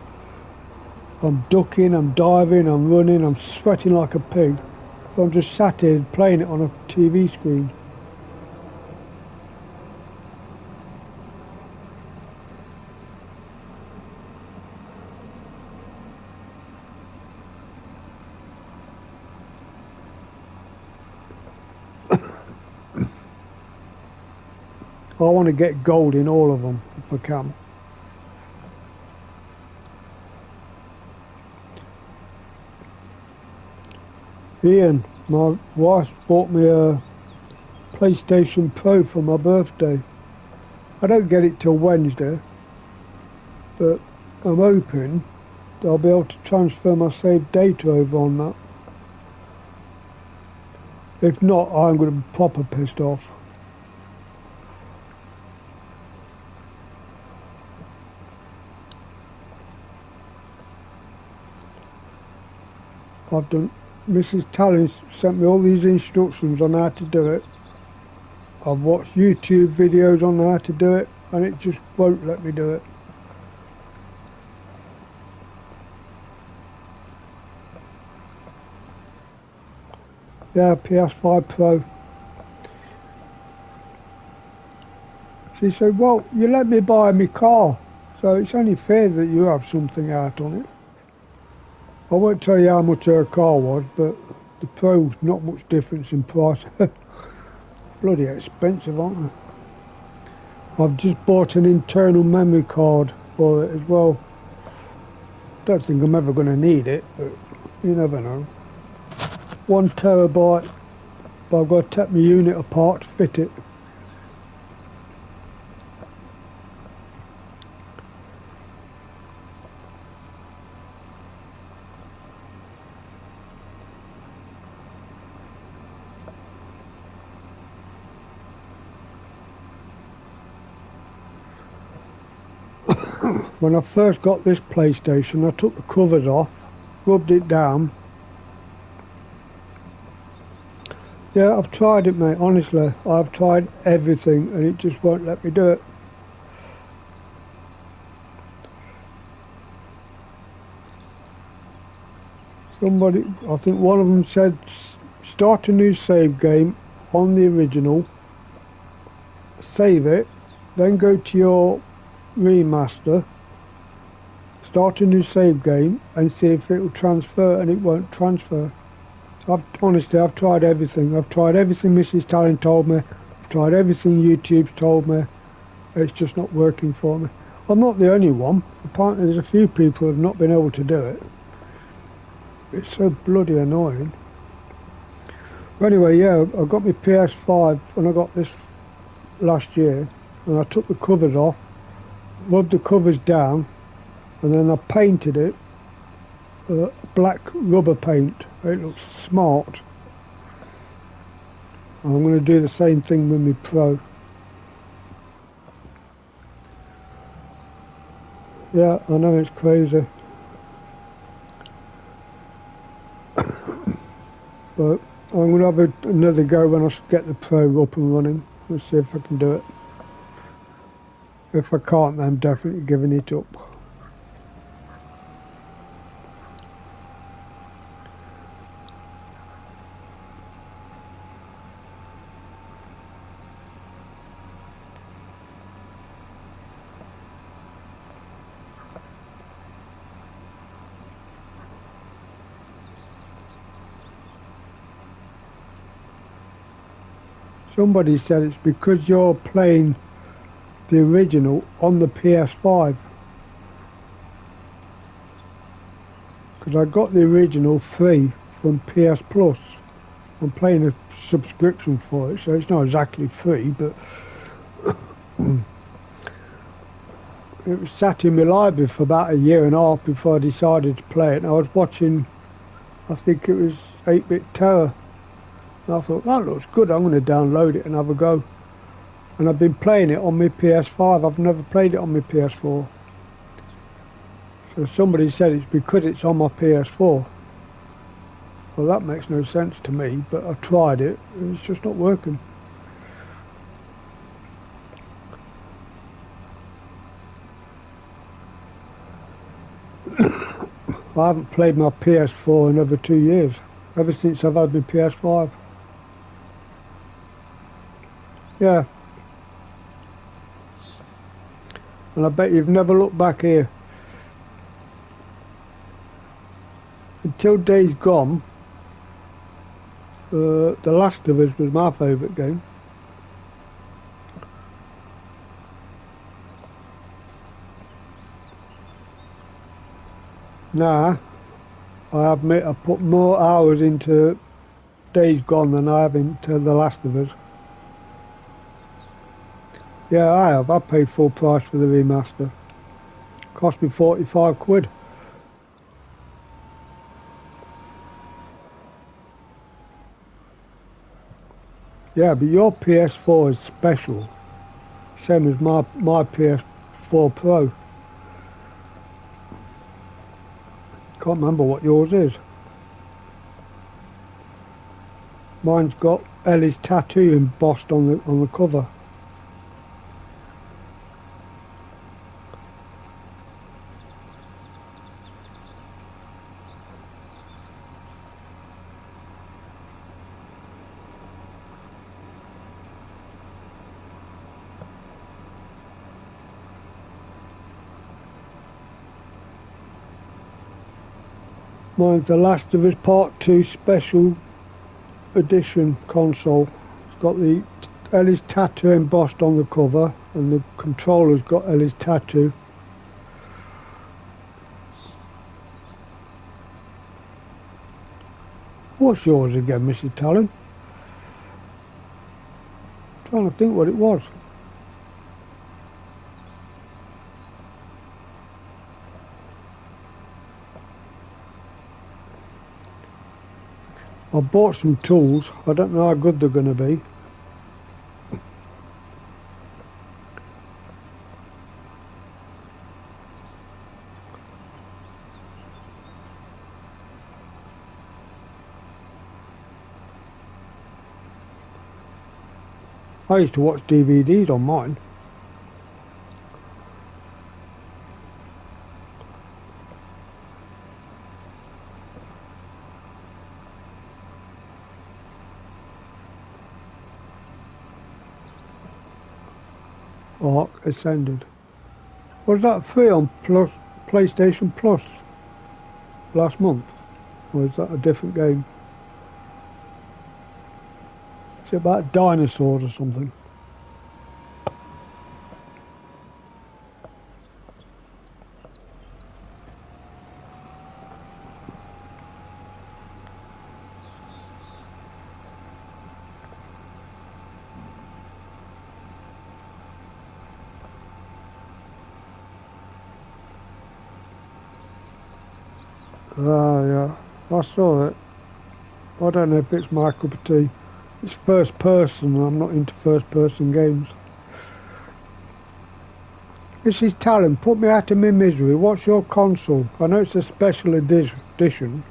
I'm ducking, I'm diving, I'm running, I'm sweating like a pig. I'm just sat here playing it on a TV screen. I want to get gold in all of them if I can. Ian, my wife bought me a PlayStation Pro for my birthday. I don't get it till Wednesday, but I'm hoping that I'll be able to transfer my saved data over on that. If not, I'm going to be proper pissed off. Mrs. Talley sent me all these instructions on how to do it. I've watched YouTube videos on how to do it, and it just won't let me do it. Yeah, PS5 Pro. She said, well, you let me buy me car, so it's only fair that you have something out on it. I won't tell you how much her car was, but the Pro's not much difference in price. Bloody expensive, aren't they? I've just bought an internal memory card for it as well. Don't think I'm ever going to need it, but you never know. 1 terabyte, but I've got to take my unit apart to fit it. When I first got this PlayStation, I took the covers off, rubbed it down. Yeah, I've tried it, mate, honestly. I've tried everything and it just won't let me do it. Somebody, I think one of them said, start a new save game on the original, save it, then go to your remaster, start a new save game and see if it will transfer, and it won't transfer. Honestly, I've tried everything. I've tried everything Mrs. Talent told me. I've tried everything YouTube's told me. It's just not working for me. I'm not the only one. Apparently there's a few people who have not been able to do it. It's so bloody annoying. But anyway, yeah, I got my PS5 when I got this last year, and I took the covers off, rubbed the covers down, and then I painted it black rubber paint. It looks smart. I'm going to do the same thing with my Pro. Yeah, I know it's crazy. But I'm going to have another go when I get the Pro up and running. Let's see if I can do it. If I can't, then I'm definitely giving it up. Somebody said it's because you're playing the original on the PS5. Because I got the original free from PS Plus. I'm paying a subscription for it, so it's not exactly free, but it was sat in my library for about a year and a half before I decided to play it. And I was watching, I think it was 8-Bit Terror. And I thought, that looks good, I'm going to download it and have a go. And I've been playing it on my PS5, I've never played it on my PS4. So somebody said it's because it's on my PS4. Well, that makes no sense to me, but I tried it, and it's just not working. I haven't played my PS4 in over 2 years, ever since I've had my PS5. Yeah. And I bet you've never looked back here. Until Days Gone, The Last of Us was my favourite game. Nah, I admit I put more hours into Days Gone than I have into The Last of Us. Yeah, I have. I paid full price for the remaster. Cost me 45 quid. Yeah, but your PS4 is special. Same as my PS4 Pro. Can't remember what yours is. Mine's got Ellie's tattoo embossed on the cover. Mine's The Last of Us Part 2 Special Edition console. It's got the Ellie's tattoo embossed on the cover, and the controller's got Ellie's tattoo. What's yours again, Mrs. Talon? Trying to think what it was. I bought some tools. I don't know how good they're going to be. I used to watch DVDs on mine. Ark Ascended. Was that free on PlayStation Plus last month? Or is that a different game? Is it about dinosaurs or something? Ah, yeah. I saw it. I don't know if it's my cup of tea. It's first person, and I'm not into first person games. Mrs. Talon, put me out of my misery. What's your console? I know it's a special edition.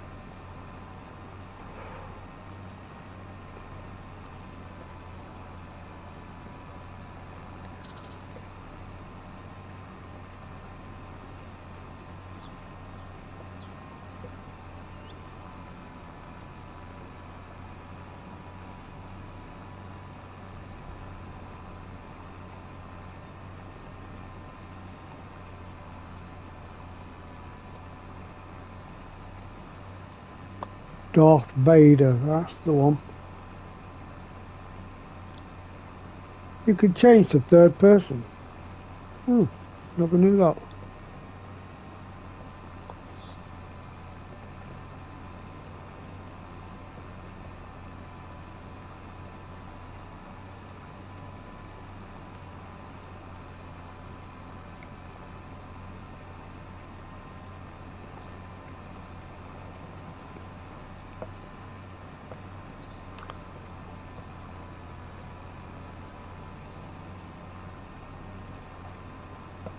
Darth Vader, that's the one. You can change to third person. Oh, never knew that.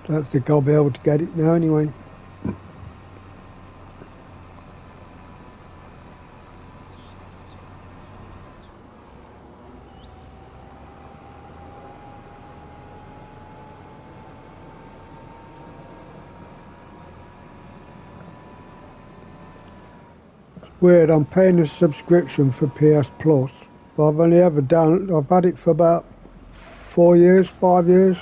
Don't think I'll be able to get it now anyway. Weird, I'm paying a subscription for PS Plus, but I've only ever I've had it for about 4 years, 5 years,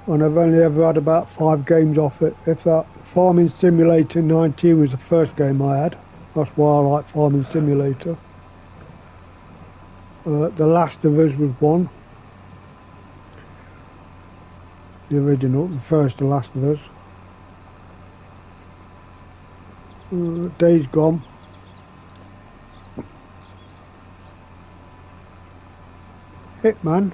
and I've only ever had about 5 games off it. If that, Farming Simulator 19 was the first game I had. That's why I like Farming Simulator. The Last of Us was one. The original, the first The Last of Us. Days Gone. Hitman.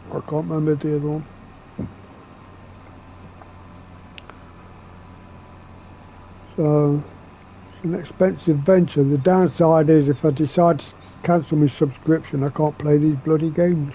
I can't remember the other one. So, it's an expensive venture. The downside is if I decide to cancel my subscription, I can't play these bloody games.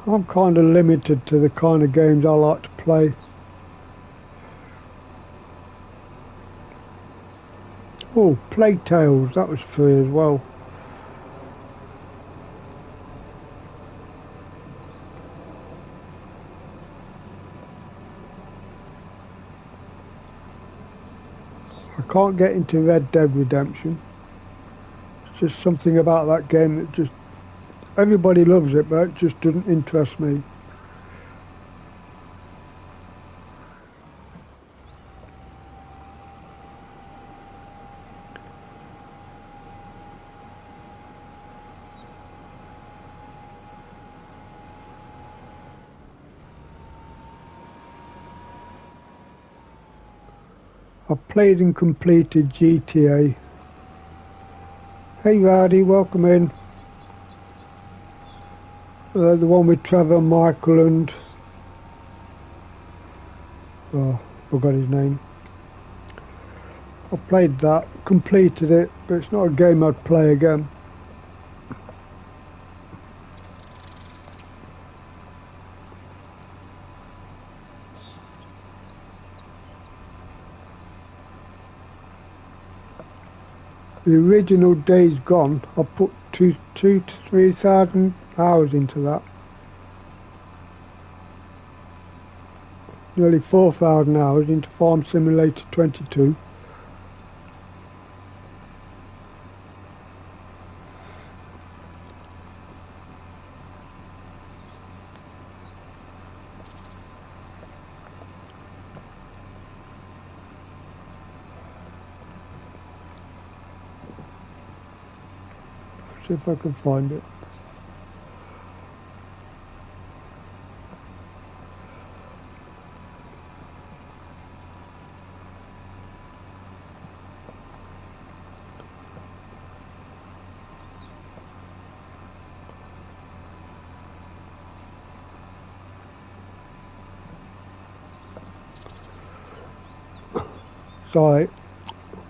I'm kind of limited to the kind of games I like to play. Oh, Plague Tales, that was free as well. I can't get into Red Dead Redemption. It's just something about that game that just... Everybody loves it, but it just doesn't interest me. I've played and completed GTA. Hey Rowdy, welcome in. The one with Trevor, Michael and... Oh, forgot his name. I played that, completed it, but it's not a game I'd play again. The original Days Gone, I put 2,000 to 3,000 hours into that. Nearly 4,000 hours into Farm Simulator 22. See if I can find it. Sorry,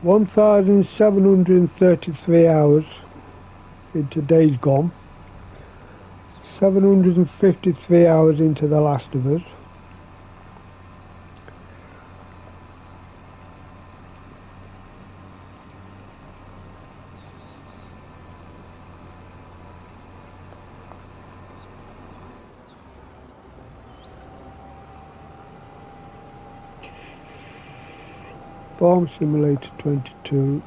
1,733 hours into Days Gone, 753 hours into The Last of Us, Farm Simulator 22.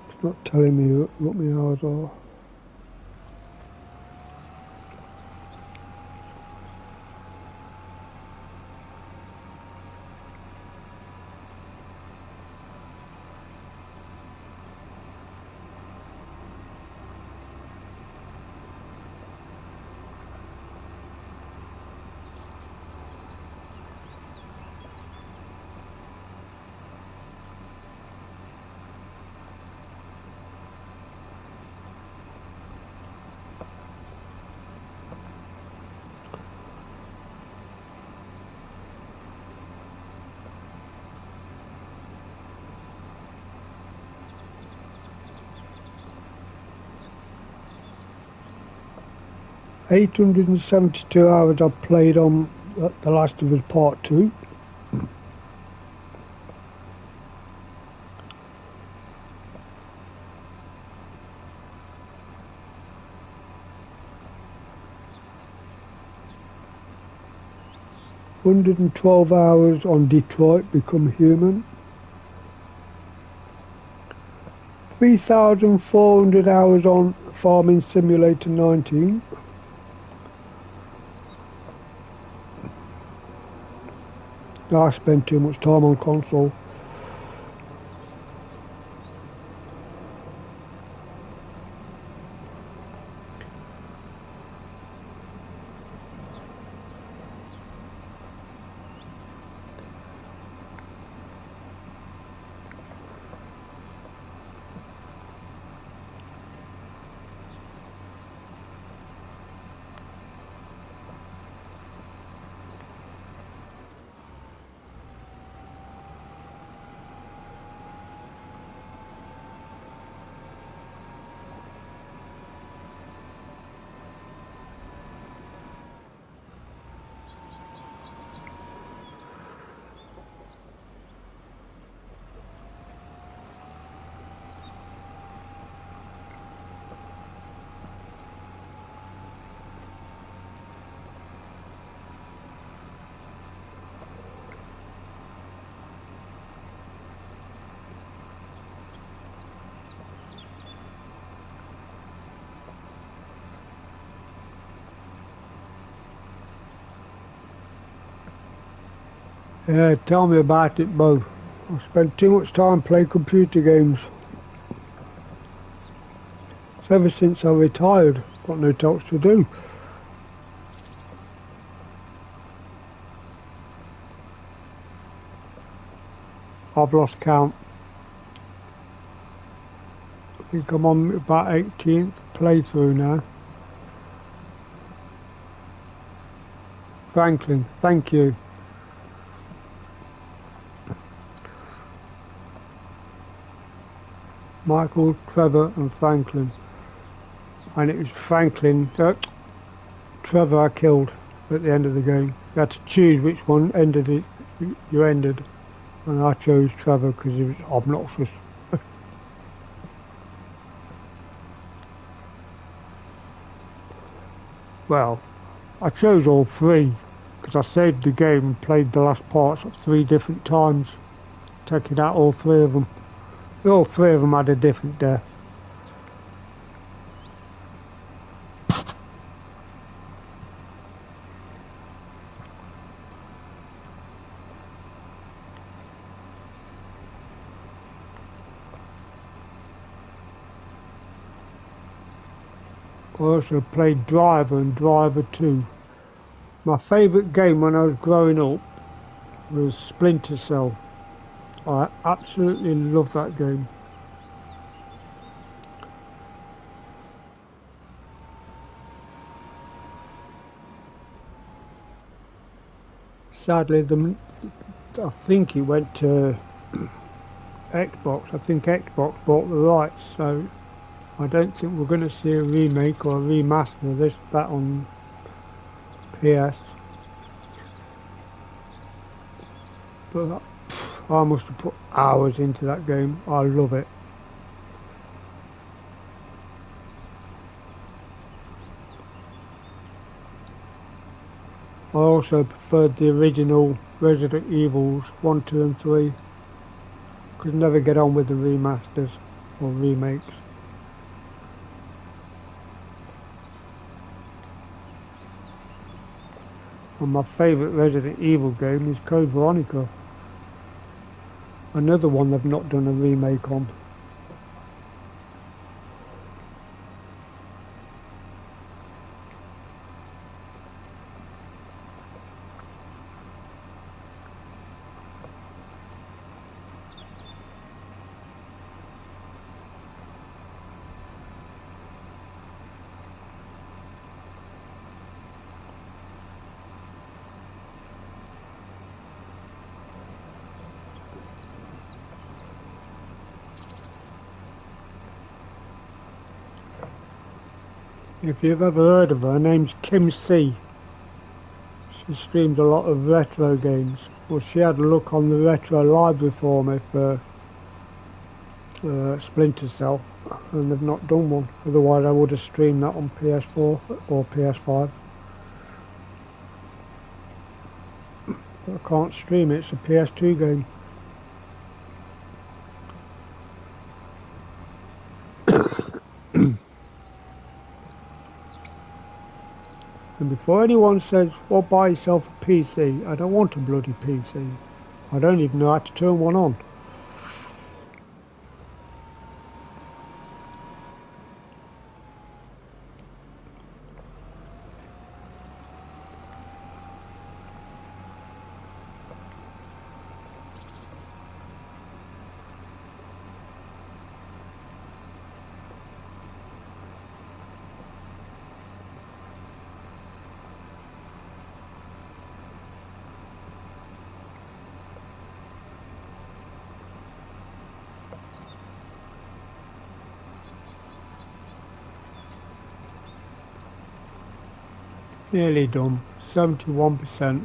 It's not telling me what my hours are. $872 hours I've played on The Last of Us Part 2. $112 on Detroit Become Human. 3,400 hours on Farming Simulator 19. I spend too much time on console. Yeah, tell me about it, Bo. I spend too much time playing computer games. It's ever since I retired, got no talks to do. I've lost count. I think I'm on about 18th playthrough now. Franklin, thank you. Michael, Trevor and Franklin. And it was Franklin, Trevor I killed at the end of the game. You had to choose which one ended it, you ended. And I chose Trevor because he was obnoxious. Well, I chose all three because I saved the game and played the last parts 3 different times, taking out all 3 of them. All 3 of them had a different death. I also played Driver and Driver 2. My favourite game when I was growing up was Splinter Cell. I absolutely love that game. Sadly, I think it went to Xbox. I think Xbox bought the rights, so I don't think we're going to see a remake or a remaster of that on PS. But I must have put hours into that game. I love it. I also preferred the original Resident Evils 1, 2 and 3. Could never get on with the remasters or remakes. And my favourite Resident Evil game is Code Veronica. Another one they've not done a remake on. If you've ever heard of her, her name's Kim C. She streamed a lot of retro games. Well, she had a look on the retro library for me for Splinter Cell, and they've not done one. Otherwise I would have streamed that on PS4 or PS5. But I can't stream it, it's a PS2 game. And before anyone says, well, buy yourself a PC, I don't want a bloody PC. I don't even know how to turn one on. Nearly done, 71%.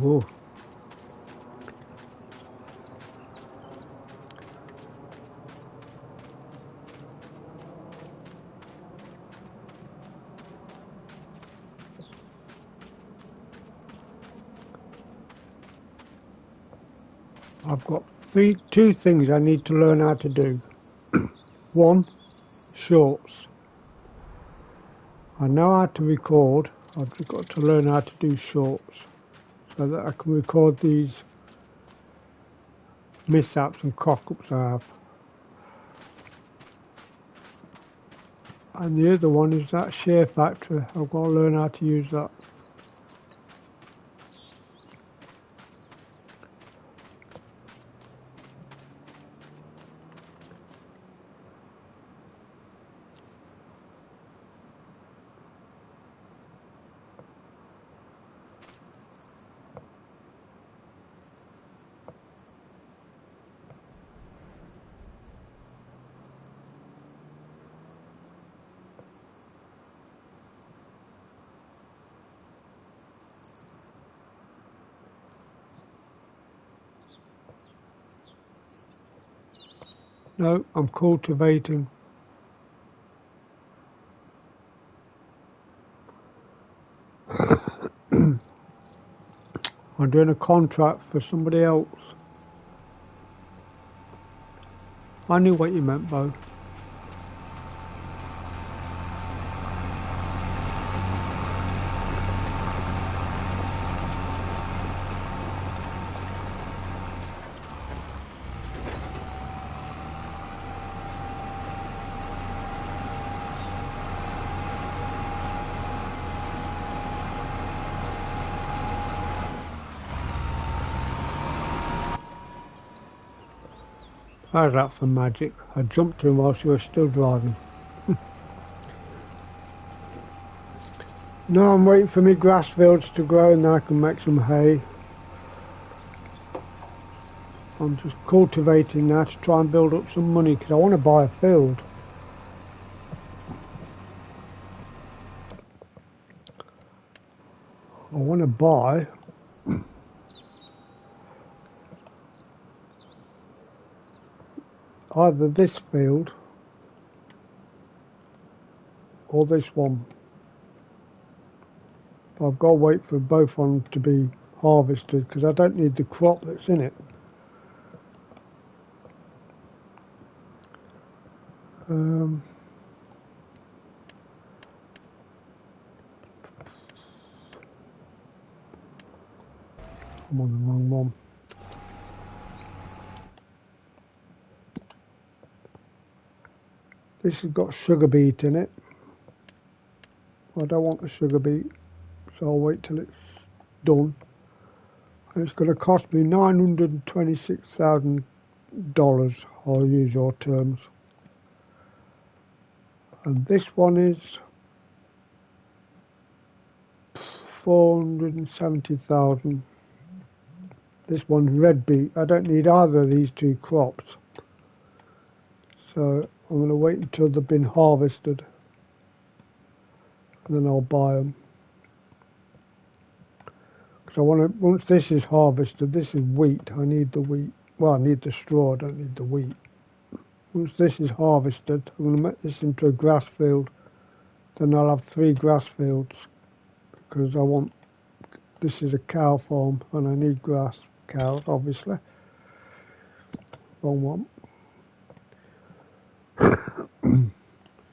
Oh. I've got two things I need to learn how to do. One, shorts. I know how to record, I've just got to learn how to do shorts so that I can record these mishaps and cock-ups I have. And the other one is that Share Factory. I've got to learn how to use that. No, I'm cultivating. I'm doing a contract for somebody else. I knew what you meant, Bo. How's that for magic? I jumped in while she was still driving. Now I'm waiting for my grass fields to grow and then I can make some hay. I'm just cultivating now to try and build up some money because I want to buy a field. I want to buy either this field or this one. But I've got to wait for both of them to be harvested because I don't need the crop that's in it. I'm on the wrong one. This has got sugar beet in it. I don't want the sugar beet, so I'll wait till it's done. And it's going to cost me $926,000. I'll use your terms. And this one is 470,000. This one's red beet. I don't need either of these two crops. So I'm going to wait until they've been harvested. And then I'll buy them. Because I want to, once this is harvested, this is wheat. I need the wheat. Well, I need the straw, I don't need the wheat. Once this is harvested, I'm going to make this into a grass field. Then I'll have 3 grass fields. Because I want, this is a cow farm and I need grass. Cows, obviously. Wrong one.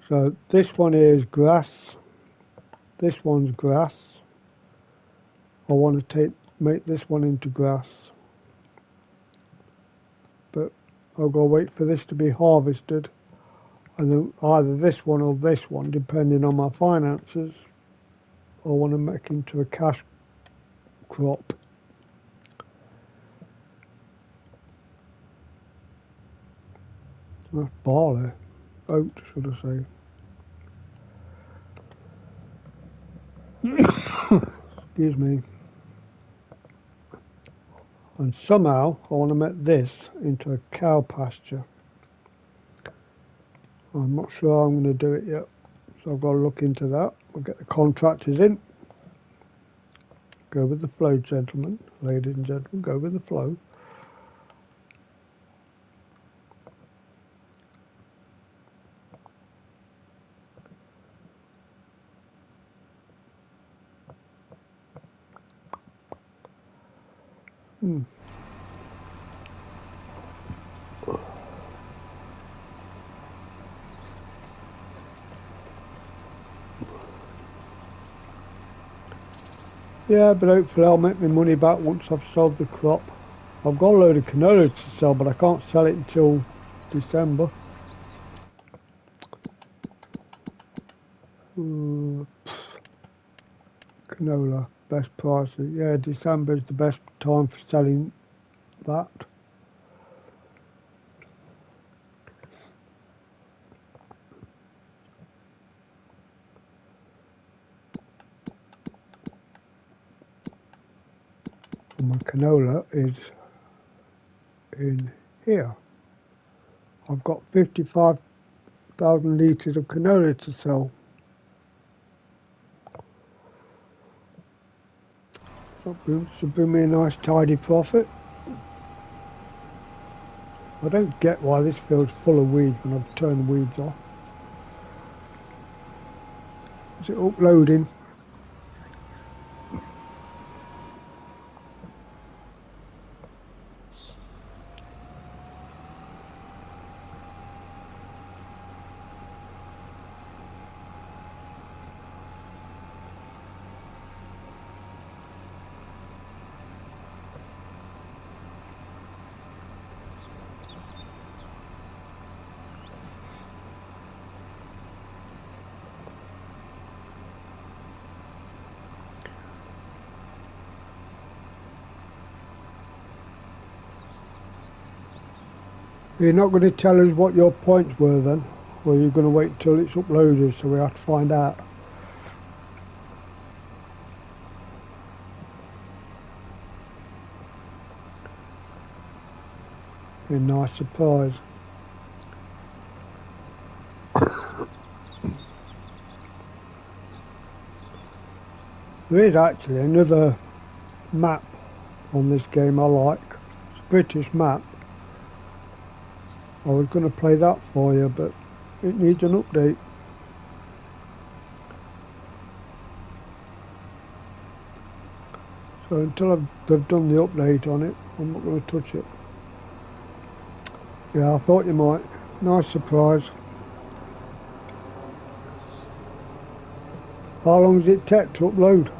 So this one is grass. This one's grass. I want to make this one into grass. But I've got to wait for this to be harvested. And then either this one or this one, depending on my finances, I want to make into a cash crop. That's barley. Oats, should I say. Excuse me. And somehow I want to make this into a cow pasture. I'm not sure how I'm going to do it yet. So I've got to look into that. I'll get the contractors in. Go with the flow, gentlemen. Ladies and gentlemen, go with the flow. Yeah, but hopefully I'll make my money back once I've sold the crop. I've got a load of canola to sell, but I can't sell it until December. Canola, best prices. Yeah, December is the best time for selling that. And my canola is in here. I've got 55,000 litres of canola to sell. That should bring me a nice tidy profit. I don't get why this field's full of weeds when I've turned the weeds off. Is it uploading? You're not going to tell us what your points were then? Or you're going to wait till it's uploaded so we have to find out? Be a nice surprise. There is actually another map on this game I like. It's a British map. I was going to play that for you, but it needs an update. So until they've done the update on it, I'm not going to touch it. Yeah, I thought you might. Nice surprise. How long does it take to upload?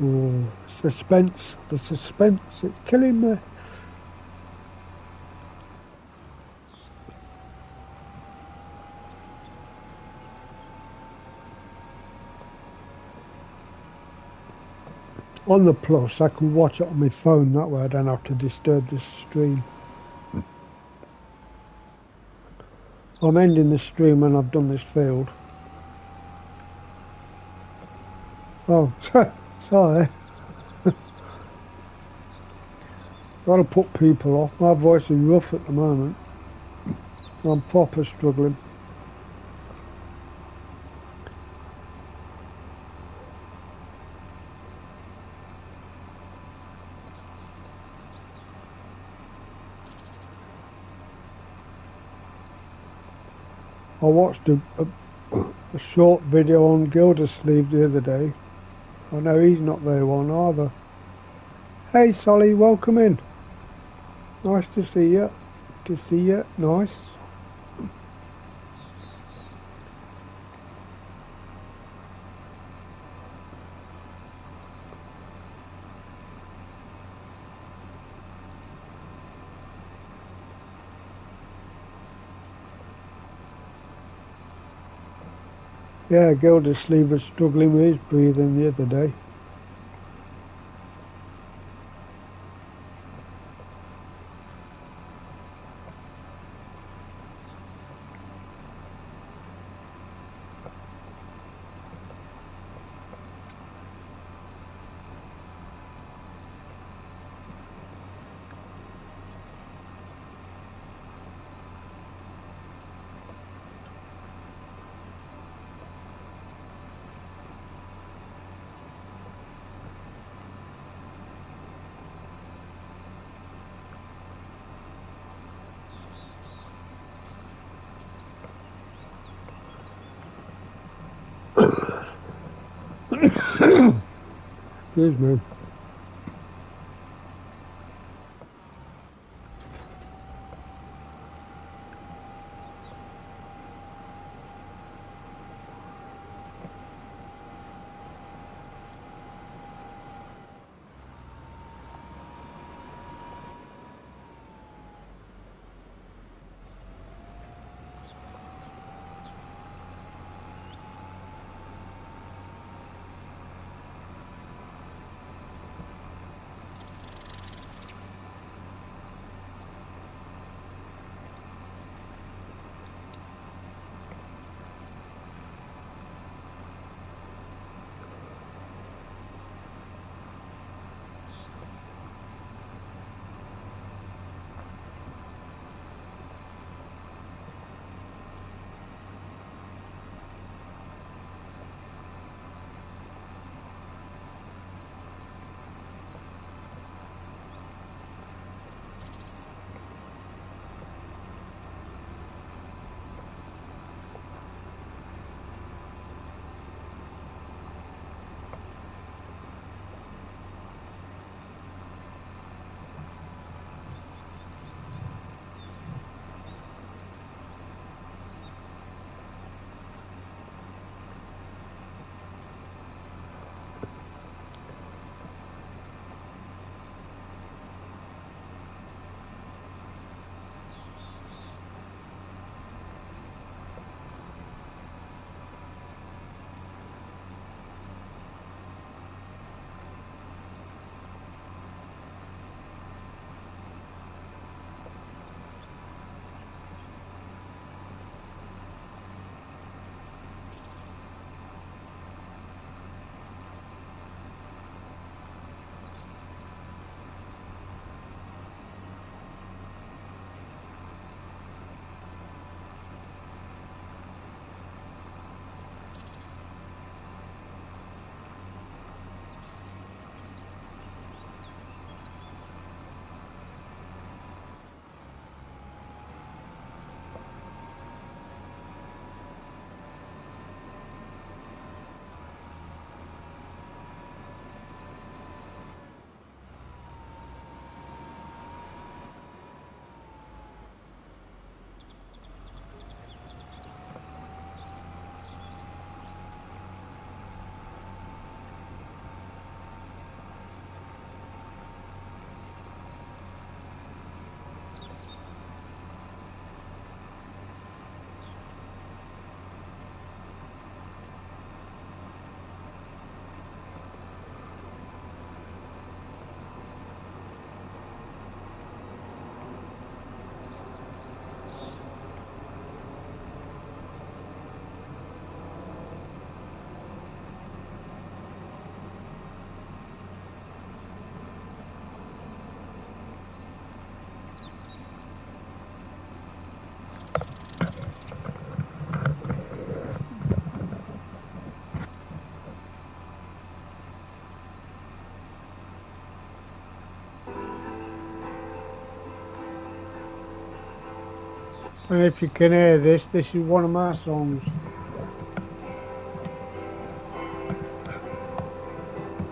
Oh, suspense, the suspense, it's killing me. On the Plus, I can watch it on my phone, that way I don't have to disturb the stream. I'm ending the stream when I've done this field. Oh, sorry. Gotta put people off. My voice is rough at the moment. I'm proper struggling. I watched a short video on Gildersleeve the other day. I know he's not very well either. Hey Solly, welcome in. Nice to see you. To see you. Nice. Yeah, Gildersleeve was struggling with his breathing the other day. Excuse me. And if you can hear this, this is one of my songs.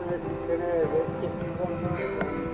And if you can hear this, this is one of my songs.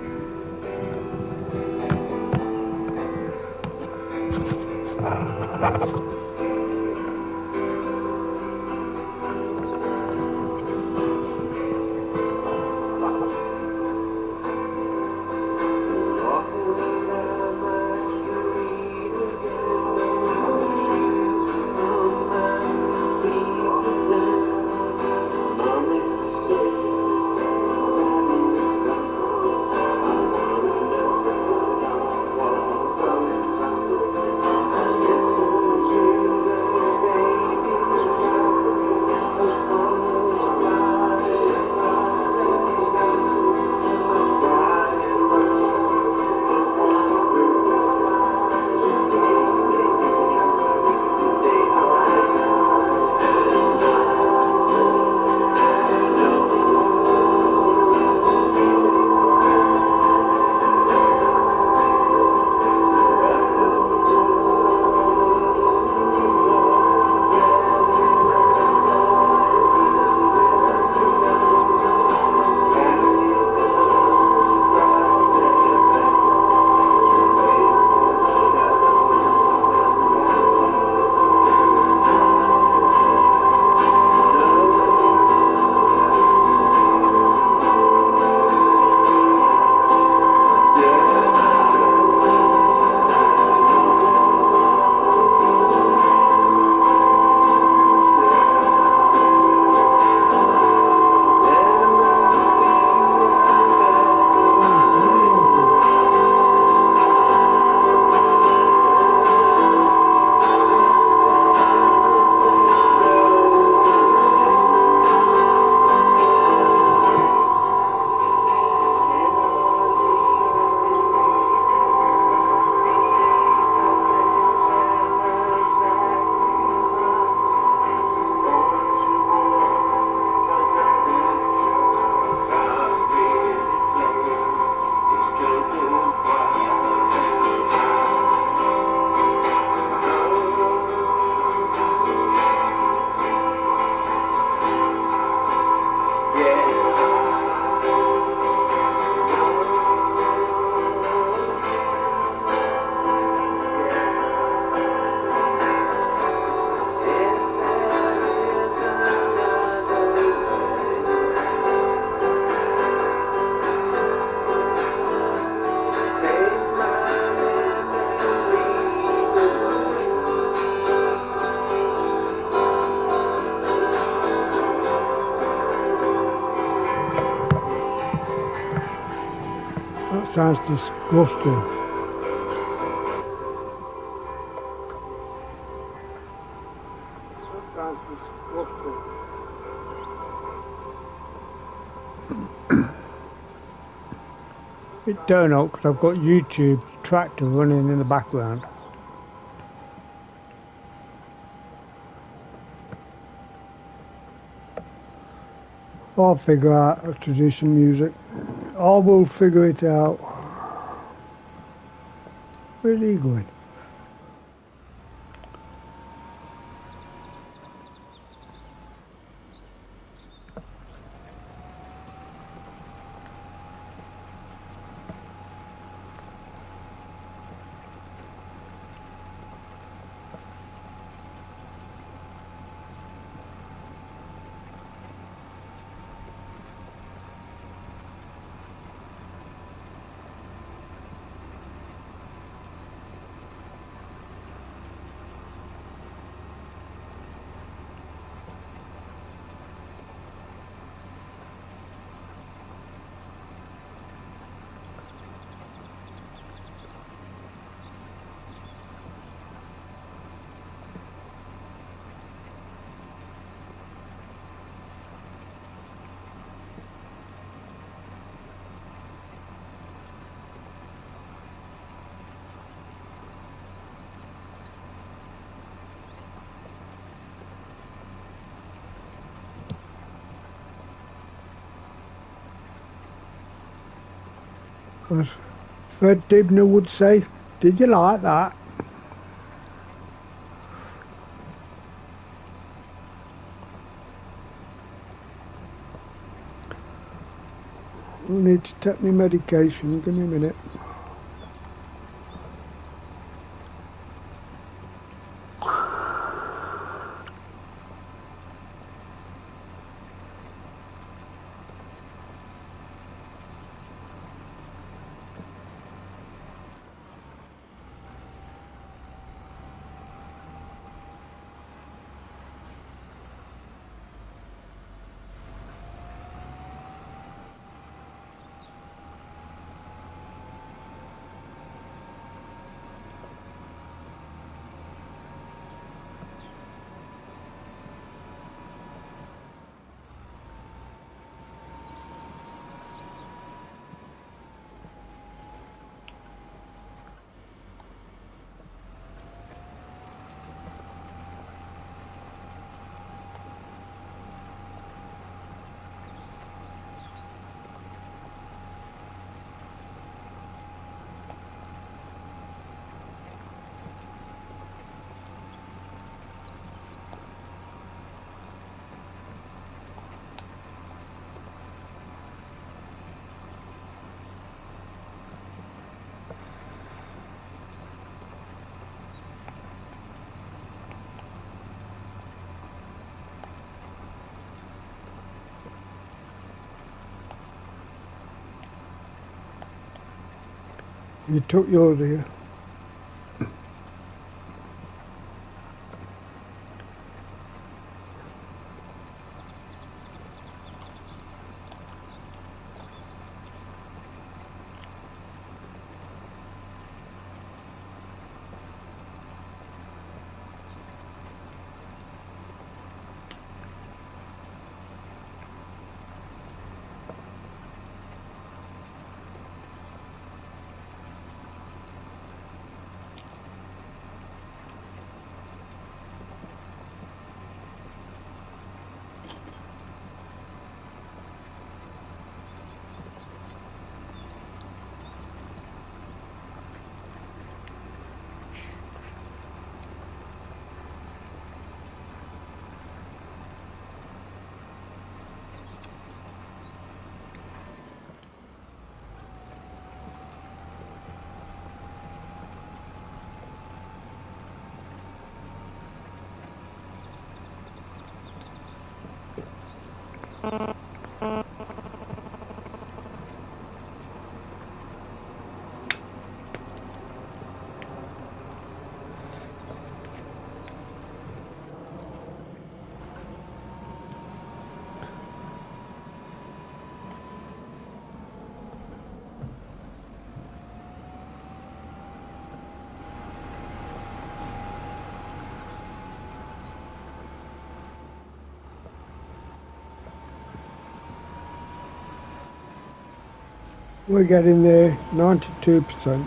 That sounds disgusting. That sounds disgusting. It don't know because I've got YouTube tractor running in the background. I'll figure out how to do some music. I will figure it out. Where's he going? As Fred Dibner would say, did you like that? need to take my medication. Give me a minute. You took yours here. We're getting there, 92%.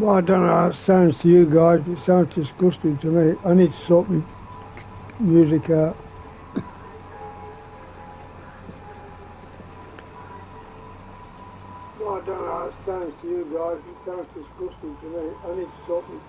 Well, I don't know how it sounds to you guys, but it sounds disgusting to me. I need to sort my music out. Well, I don't know how it sounds to you guys, but it sounds disgusting to me. I need to sort my...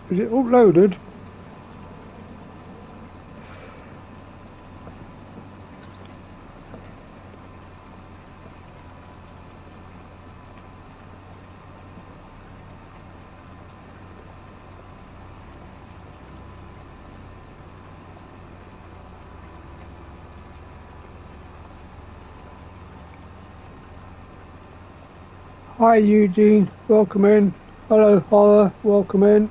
Is it uploaded? Hi Eugene, welcome in. Hello Horror, welcome in.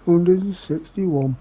$161.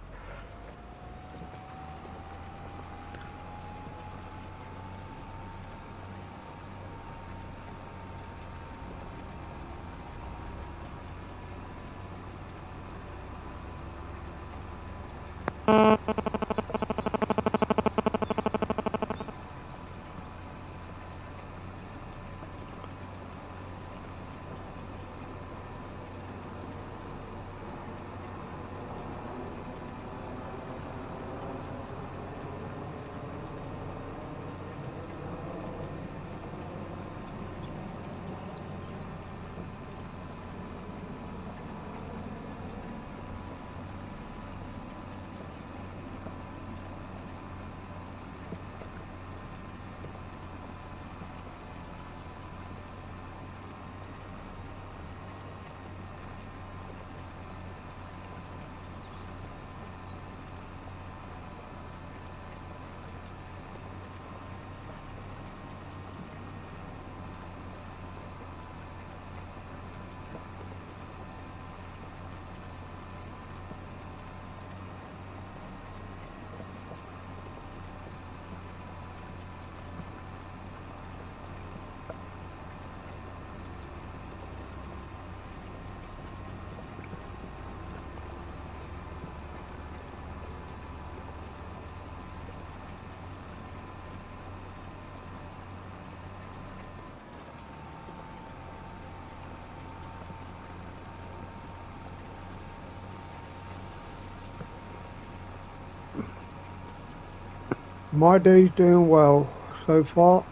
My day's doing well so far.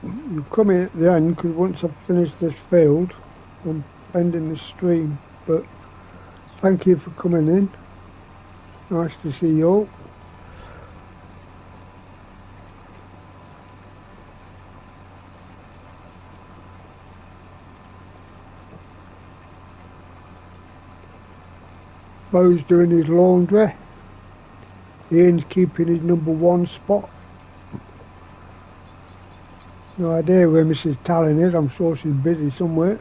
You come in at the end because once I've finished this field, I'm ending the stream. But thank you for coming in. Nice to see you all. Bo's doing his laundry. Ian's keeping his #1 spot. No idea where Mrs. Talon is. I'm sure she's busy somewhere.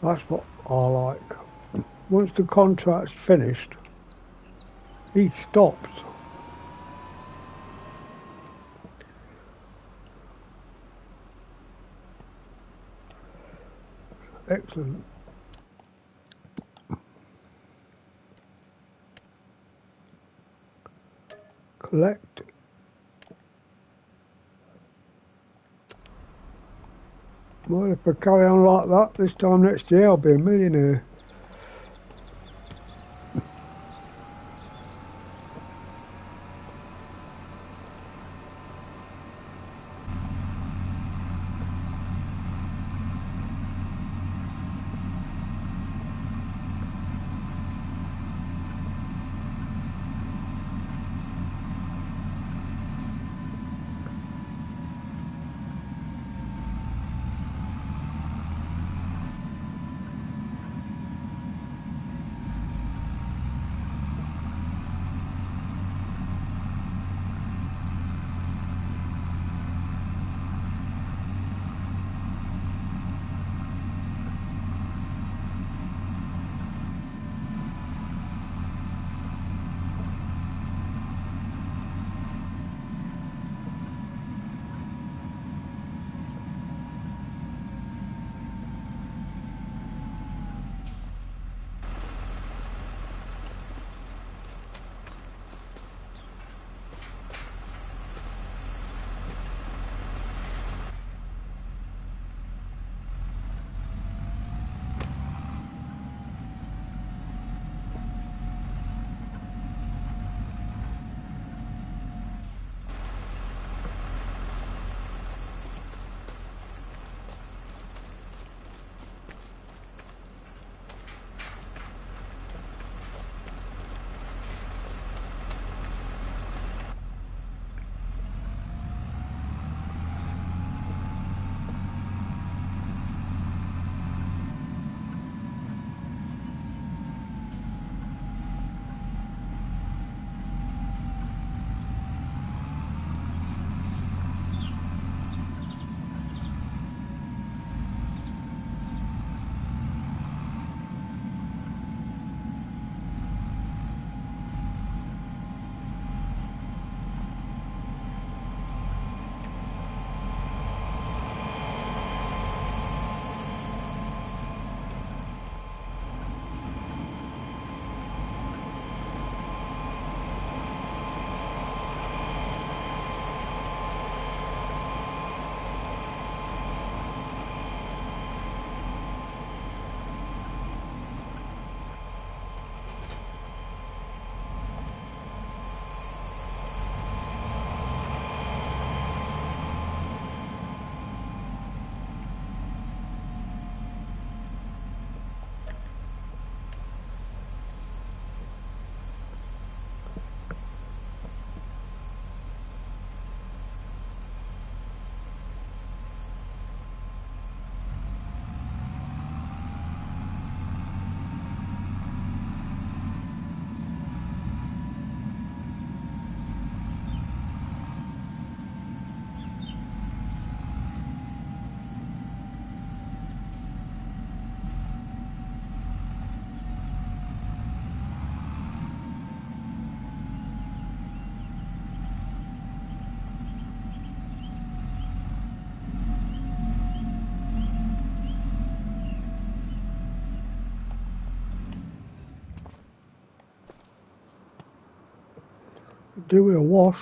That's what I like. Once the contract's finished, he stops. Excellent. Collect. Well, if I carry on like that, this time next year I'll be a millionaire. Do a wash.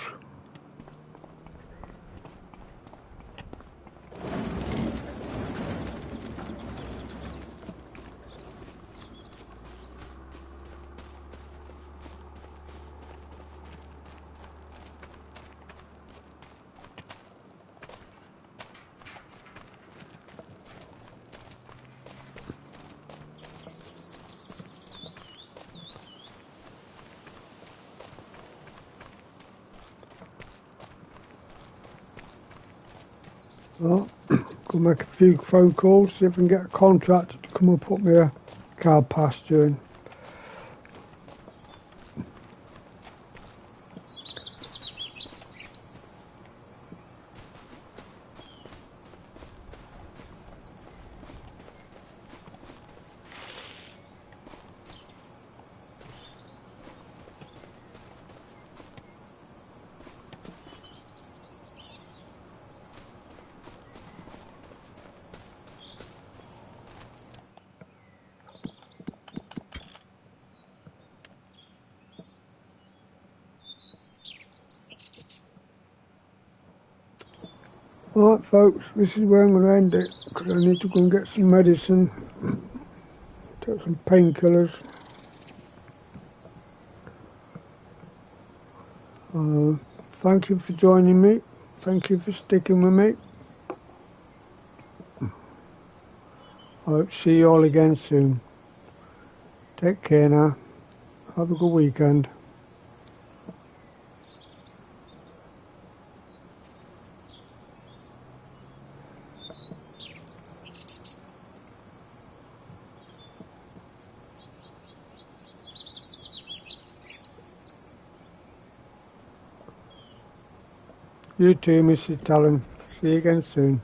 Well, go make a few phone calls, see if I can get a contractor to come and put me a cow pasture in. Alright folks, this is where I'm going to end it, because I need to go and get some medicine, take some painkillers. Thank you for joining me, thank you for sticking with me. I hope to see you all again soon. Take care now, have a good weekend. You too, Mrs. Talon. See you again soon.